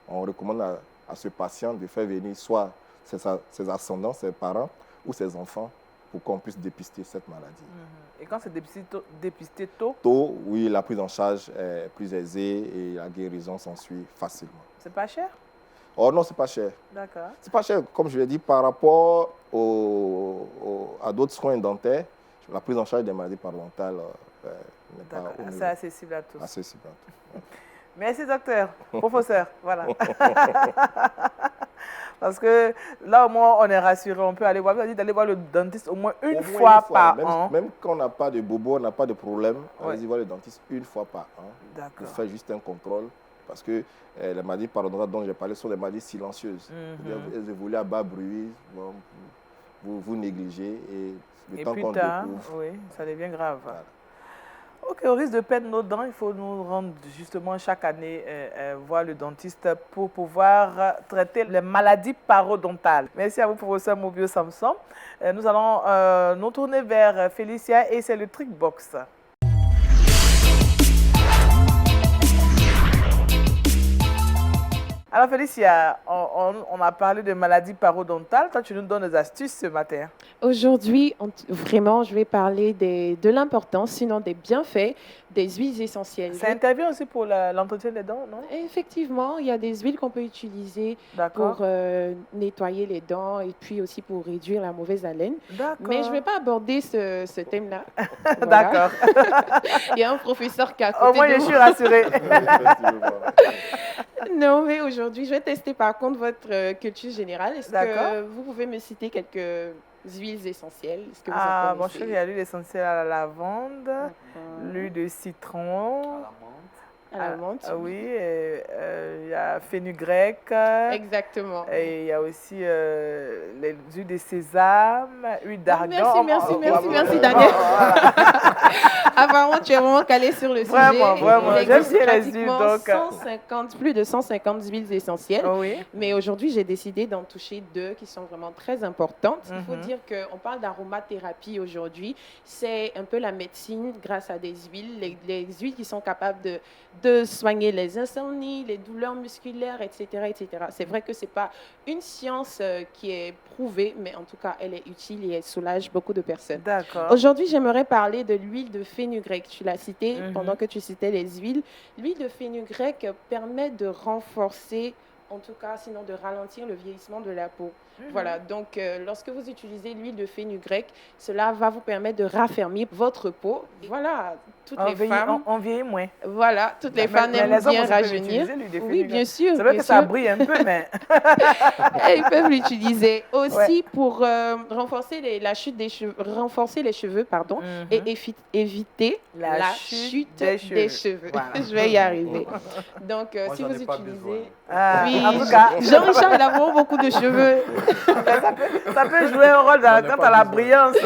Speaker 5: on recommande à ce patient de faire venir soit ses ascendants, ses parents ou ses enfants pour qu'on puisse dépister cette maladie.
Speaker 1: Et quand c'est dépisté tôt?
Speaker 5: Tôt, oui, la prise en charge est plus aisée et la guérison s'ensuit facilement.
Speaker 1: C'est pas cher?
Speaker 5: Oh non, c'est pas cher.
Speaker 1: D'accord.
Speaker 5: C'est pas cher, comme je l'ai dit, par rapport à d'autres soins dentaires, la prise en charge des maladies parodontales n'est pas au niveau.
Speaker 1: C'est accessible à tous.
Speaker 5: Accessible à tous.
Speaker 1: Merci, docteur. Professeur, voilà. Parce que là, au moins, on est rassuré. On peut aller voir. Vous avez dit d'aller voir le dentiste au moins une fois par an.
Speaker 5: Même quand on n'a pas de bobo, on n'a pas de problème, allez-y voir le dentiste une fois par an.
Speaker 1: D'accord.
Speaker 5: Pour faire juste un contrôle. Parce que les maladies parodontales dont j'ai parlé sont des maladies silencieuses. Elles évoluent à bas bruit, vous négligez et le temps qu'on découvre.
Speaker 1: Oui, ça devient grave. Voilà. Ok, au risque de perdre nos dents, il faut nous rendre justement chaque année voir le dentiste pour pouvoir traiter les maladies parodontales. Merci à vous, professeur Mobio Samson. Nous allons nous tourner vers Félicia et c'est le Trick Box. Alors Félicia, on a parlé de maladies parodontales. Toi, tu nous donnes des astuces ce matin.
Speaker 4: Aujourd'hui, vraiment, je vais parler de l'importance, sinon des bienfaits, des huiles essentielles.
Speaker 1: Ça intervient aussi pour l'entretien des dents, non?
Speaker 4: Effectivement, il y a des huiles qu'on peut utiliser pour nettoyer les dents et puis aussi pour réduire la mauvaise haleine. Mais je ne vais pas aborder ce thème-là. Voilà.
Speaker 1: D'accord.
Speaker 4: Il y a un professeur qui a côté
Speaker 1: au moins, je suis rassurée.
Speaker 4: Non, mais aujourd'hui, je vais tester par contre votre culture générale. Est-ce que vous pouvez me citer quelques huiles essentielles? Est-ce que vous en connaissez?
Speaker 1: Je sais qu'il y a l'huile essentielle à la lavande, l'huile de citron.
Speaker 4: À la menthe.
Speaker 1: Oui, il y a fenugrec.
Speaker 4: Exactement.
Speaker 1: Et il y a aussi les huiles de sésame, huile d'argan.
Speaker 4: Merci Daniel. Apparemment, tu es vraiment calé sur le sujet.
Speaker 1: Vraiment. J'aime bien les huiles.
Speaker 4: Donc, plus de 150 huiles essentielles.
Speaker 1: Oui.
Speaker 4: Mais aujourd'hui, j'ai décidé d'en toucher deux qui sont vraiment très importantes. Il faut dire qu'on parle d'aromathérapie aujourd'hui. C'est un peu la médecine grâce à des huiles. Les huiles qui sont capables de soigner les insomnies, les douleurs musculaires, etc. etc. C'est vrai que ce n'est pas une science qui est prouvée, mais en tout cas, elle est utile et elle soulage beaucoup de personnes.
Speaker 1: D'accord.
Speaker 4: Aujourd'hui, j'aimerais parler de l'huile de fenugrec. Tu l'as cité pendant que tu citais les huiles. L'huile de fenugrec permet de renforcer, en tout cas, sinon de ralentir le vieillissement de la peau. Voilà, donc lorsque vous utilisez l'huile de fenugrec, cela va vous permettre de raffermir votre peau. Voilà, toutes les femmes...
Speaker 1: On vieillit moins.
Speaker 4: Voilà, toutes les femmes aiment bien rajeunir. Oui, bien sûr.
Speaker 1: C'est vrai que ça brille un peu, mais...
Speaker 4: Et ils peuvent l'utiliser aussi pour renforcer la chute des cheveux, renforcer les cheveux, pardon, et éviter la chute des cheveux. Voilà. Je vais y arriver. Donc, si vous utilisez...
Speaker 1: Oui, en tout cas...
Speaker 4: Jean-Richard, il a vraiment beaucoup de cheveux.
Speaker 1: ça peut jouer un rôle quand tu as la brillance.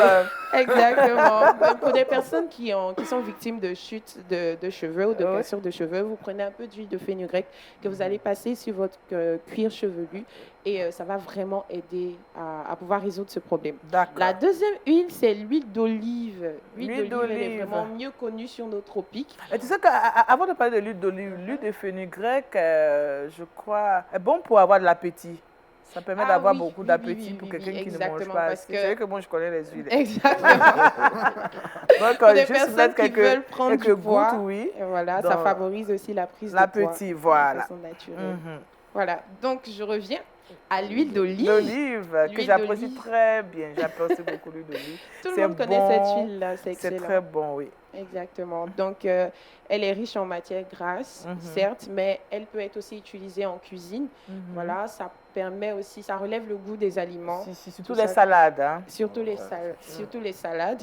Speaker 4: Exactement. Pour des personnes qui sont victimes de chute de cheveux ou de cassure de cheveux, vous prenez un peu d'huile de fenugrec que vous allez passer sur votre cuir chevelu et ça va vraiment aider à pouvoir résoudre ce problème. La deuxième huile, c'est l'huile d'olive. L'huile d'olive est vraiment mieux connue sur nos tropiques.
Speaker 1: Et tu sais qu'avant de parler de l'huile d'olive, l'huile de fenugrec, je crois, est bon pour avoir de l'appétit. Ça permet d'avoir beaucoup d'appétit pour quelqu'un qui ne mange pas. C'est vrai que moi, je connais les huiles.
Speaker 4: Exactement.
Speaker 1: Donc,
Speaker 4: pour des personnes qui veulent prendre du poids,
Speaker 1: oui.
Speaker 4: Et voilà, ça favorise aussi la prise de poids.
Speaker 1: L'appétit, voilà.
Speaker 4: De façon naturelle. Voilà, donc je reviens. à l'huile d'olive.
Speaker 1: L'olive, que
Speaker 4: L'huile
Speaker 1: j'apprécie
Speaker 4: d'olive.
Speaker 1: très bien. J'apprécie beaucoup l'huile d'olive.
Speaker 4: Tout le
Speaker 1: C'est
Speaker 4: monde connaît
Speaker 1: bon,
Speaker 4: cette huile-là, c'est
Speaker 1: C'est
Speaker 4: excellent.
Speaker 1: très bon, oui.
Speaker 4: Exactement. Donc, elle est riche en matières grasses, certes, mais elle peut être aussi utilisée en cuisine. Voilà, ça permet aussi, ça relève le goût des aliments.
Speaker 1: Surtout
Speaker 4: Tout
Speaker 1: les
Speaker 4: ça.
Speaker 1: salades. Hein.
Speaker 4: Surtout les salades.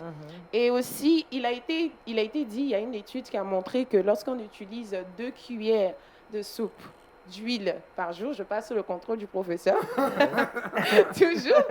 Speaker 4: Et aussi, il a été dit, il y a une étude qui a montré que lorsqu'on utilise 2 cuillères de soupe d'huile par jour, je passe sous le contrôle du professeur, toujours.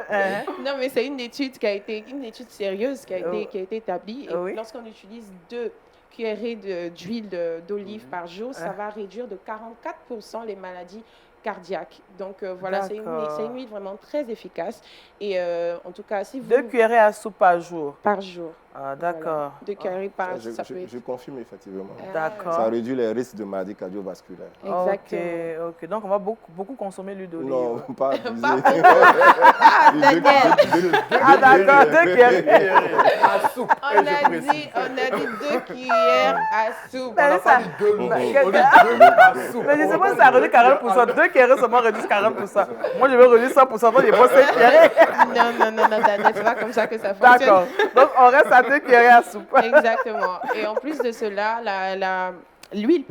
Speaker 4: Non, mais c'est une étude une étude sérieuse qui a été établie. Et
Speaker 1: Oui.
Speaker 4: lorsqu'on utilise 2 cuillerées d'huile d'olive par jour, ça va réduire de 44% les maladies cardiaques. Donc voilà, c'est une huile vraiment très efficace. Et en tout cas, si vous...
Speaker 1: 2 cuillerées à soupe par jour.
Speaker 4: Par jour.
Speaker 1: Ah, d'accord.
Speaker 4: Voilà. 2 cuillerées par jour,
Speaker 5: Je confirme effectivement.
Speaker 1: D'accord.
Speaker 5: Ça réduit les risques de maladies cardiovasculaires.
Speaker 4: Exactement.
Speaker 1: Ok. Donc, on va beaucoup consommer l'huile d'olive.
Speaker 5: Non, pas abusé.
Speaker 1: Ah, d'accord, 2 cuillerées.
Speaker 3: À soupe.
Speaker 4: On a dit 2 cuillères à soupe.
Speaker 1: Mais ça-
Speaker 3: De l'eau.
Speaker 1: Mais
Speaker 3: On dit
Speaker 1: qu'est-ce-
Speaker 3: de l'eau à soupe.
Speaker 1: Mais justement, ça réduit 40%. 2 cuillerées seulement réduisent 40%. Moi, je vais réduire 100%. Donc, je prends 5 cuillerées.
Speaker 4: Non, Daniel, c'est pas comme ça que ça fonctionne.
Speaker 1: D'accord. Donc, on reste à 2 cuillerées à soupe.
Speaker 4: Exactement. Et en plus de cela, l'huile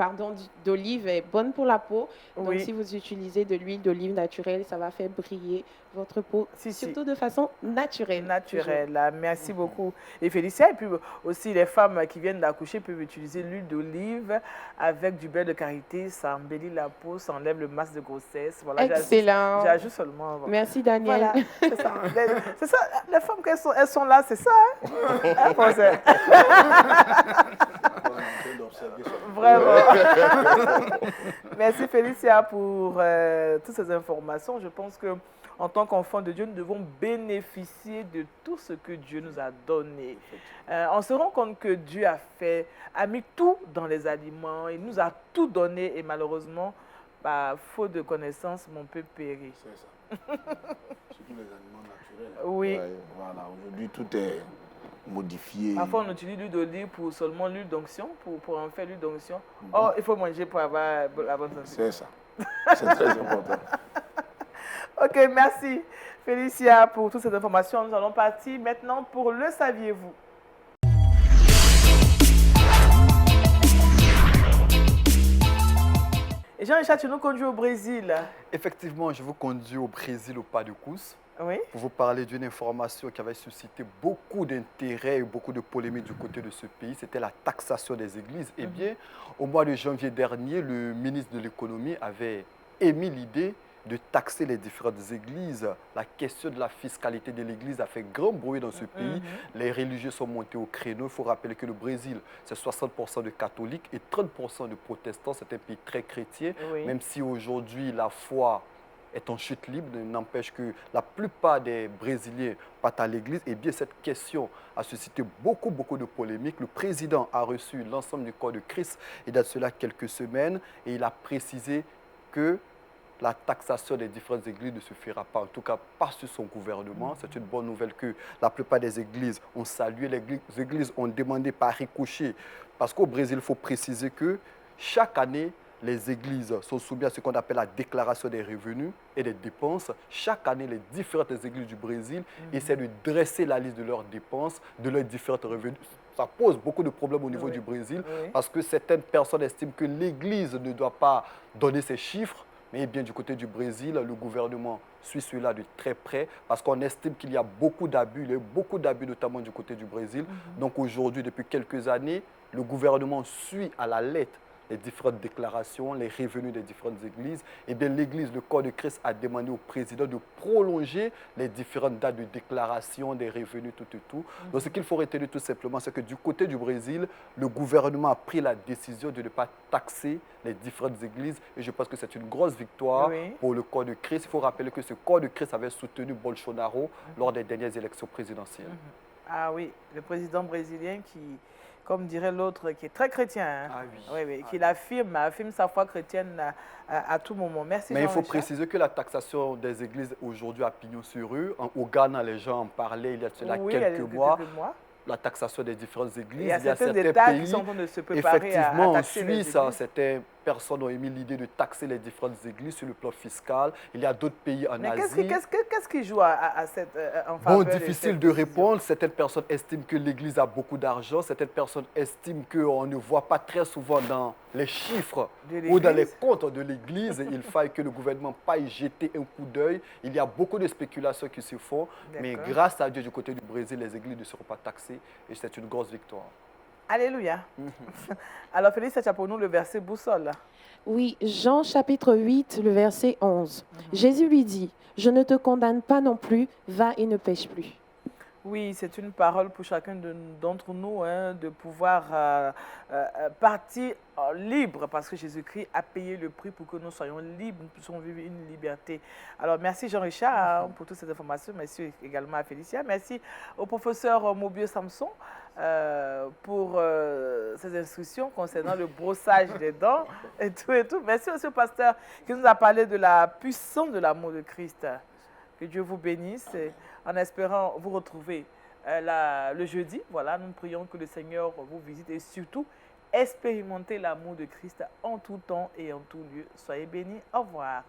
Speaker 4: d'olive est bonne pour la peau. Donc,
Speaker 1: Oui.
Speaker 4: si vous utilisez de l'huile d'olive naturelle, ça va faire briller votre peau, surtout de façon naturelle.
Speaker 1: Naturel. Merci beaucoup. Et Félicia, et puis aussi les femmes qui viennent d'accoucher peuvent utiliser l'huile d'olive avec du beurre de karité. Ça embellit la peau, ça enlève le masque de grossesse. Voilà,
Speaker 4: Excellent.
Speaker 1: J'ajoute seulement.
Speaker 4: Merci, Daniel.
Speaker 1: Voilà, c'est ça. C'est ça. Les femmes, elles sont là, c'est ça. Hein? Vraiment. Merci Félicia pour toutes ces informations. Je pense que en tant qu'enfants de Dieu, nous devons bénéficier de tout ce que Dieu nous a donné. On se rend compte que Dieu a mis tout dans les aliments. Il nous a tout donné et malheureusement, faute de connaissances, on peut périr.
Speaker 2: C'est ça. Surtout les aliments naturels.
Speaker 1: Oui.
Speaker 5: Ouais.
Speaker 2: Voilà, aujourd'hui tout est modifié.
Speaker 1: Parfois, on utilise l'huile d'olive pour seulement l'huile d'onction, pour en faire l'huile d'onction. Oh, il faut manger pour avoir la bonne santé.
Speaker 2: C'est ça. C'est très important.
Speaker 1: Ok, merci Félicia pour toutes ces informations. Nous allons partir maintenant pour le saviez-vous. Et Jean-Richard, tu nous conduis au Brésil.
Speaker 3: Effectivement, je vous conduis au Brésil, au Pas de Cous,
Speaker 1: Oui.
Speaker 3: pour vous parler d'une information qui avait suscité beaucoup d'intérêt et beaucoup de polémiques du côté de ce pays. C'était la taxation des églises. Eh bien, au mois de janvier dernier, le ministre de l'économie avait émis l'idée de taxer les différentes églises. La question de la fiscalité de l'église a fait grand bruit dans ce pays. Les religieux sont montés au créneau. Il faut rappeler que le Brésil, c'est 60% de catholiques et 30% de protestants. C'est un pays très chrétien,
Speaker 1: Oui.
Speaker 3: même si aujourd'hui la foi est en chute libre, n'empêche que la plupart des Brésiliens partent à l'église. Et bien cette question a suscité beaucoup de polémiques. Le président a reçu l'ensemble du corps de Christ il y a de cela quelques semaines et il a précisé que la taxation des différentes églises ne se fera pas, en tout cas pas sur son gouvernement. C'est une bonne nouvelle que la plupart des églises ont salué. Les églises ont demandé par ricochet, parce qu'au Brésil, il faut préciser que chaque année, les églises sont soumises à ce qu'on appelle la déclaration des revenus et des dépenses. Chaque année, les différentes églises du Brésil essaient de dresser la liste de leurs dépenses, de leurs différents revenus. Ça pose beaucoup de problèmes au niveau du Brésil, parce que certaines personnes estiment que l'église ne doit pas donner ses chiffres. Mais bien du côté du Brésil, le gouvernement suit cela de très près parce qu'on estime qu'il y a beaucoup d'abus, il y a eu beaucoup d'abus notamment du côté du Brésil. Donc aujourd'hui, depuis quelques années, le gouvernement suit à la lettre les différentes déclarations, les revenus des différentes églises. Et bien l'église, le corps de Christ a demandé au président de prolonger les différentes dates de déclaration des revenus, tout. Donc ce qu'il faut retenir tout simplement, c'est que du côté du Brésil, le gouvernement a pris la décision de ne pas taxer les différentes églises. Et je pense que c'est une grosse victoire pour le corps de Christ. Il faut rappeler que ce corps de Christ avait soutenu Bolsonaro lors des dernières élections présidentielles.
Speaker 1: Ah oui, le président brésilien qui, comme dirait l'autre, qui est très chrétien. Hein?
Speaker 3: Ah oui.
Speaker 1: Oui, qui affirme sa foi chrétienne à tout moment. Merci.
Speaker 3: Mais il faut préciser que la taxation des églises aujourd'hui a pignon sur rue. Au Ghana, les gens en parlaient il y a de cela quelques mois. La taxation des différentes églises.
Speaker 1: Il y a certains États qui sont en train de se préparer
Speaker 3: effectivement,
Speaker 1: à taxer
Speaker 3: en Suisse, c'était personnes ont émis l'idée de taxer les différentes églises sur le plan fiscal. Il y a d'autres pays en
Speaker 1: Mais
Speaker 3: Asie.
Speaker 1: qu'est-ce qui joue à cette, en
Speaker 3: Bon,
Speaker 1: faveur
Speaker 3: difficile
Speaker 1: cette
Speaker 3: de
Speaker 1: décision?
Speaker 3: répondre. Certaines personnes estiment que l'Église a beaucoup d'argent. Certaines personnes estiment qu'on ne voit pas très souvent dans les chiffres
Speaker 1: De
Speaker 3: ou dans les
Speaker 1: l'Église?
Speaker 3: comptes de l'Église. Il faille que le gouvernement paille jeter un coup d'œil. Il y a beaucoup de spéculations qui se font. Mais
Speaker 1: D'accord.
Speaker 3: grâce à Dieu, du côté du Brésil, les églises ne seront pas taxées. Et c'est une grosse victoire.
Speaker 1: Alléluia. Alors, Félix, tu as pour nous le verset boussole.
Speaker 4: Oui, Jean chapitre 8, le verset 11. Jésus lui dit, « Je ne te condamne pas non plus, va et ne pêche plus. »
Speaker 1: Oui, c'est une parole pour chacun d'entre nous hein, de pouvoir partir libre parce que Jésus-Christ a payé le prix pour que nous soyons libres, nous puissions vivre une liberté. Alors, merci Jean-Richard hein, pour toutes ces informations. Merci également à Félicia. Merci au professeur Mobieux Samson pour ces instructions concernant le brossage des dents et tout et tout. Merci aussi au pasteur qui nous a parlé de la puissance de l'amour de Christ. Que Dieu vous bénisse en espérant vous retrouver le jeudi. Voilà, nous prions que le Seigneur vous visite et surtout expérimentez l'amour de Christ en tout temps et en tout lieu. Soyez bénis. Au revoir.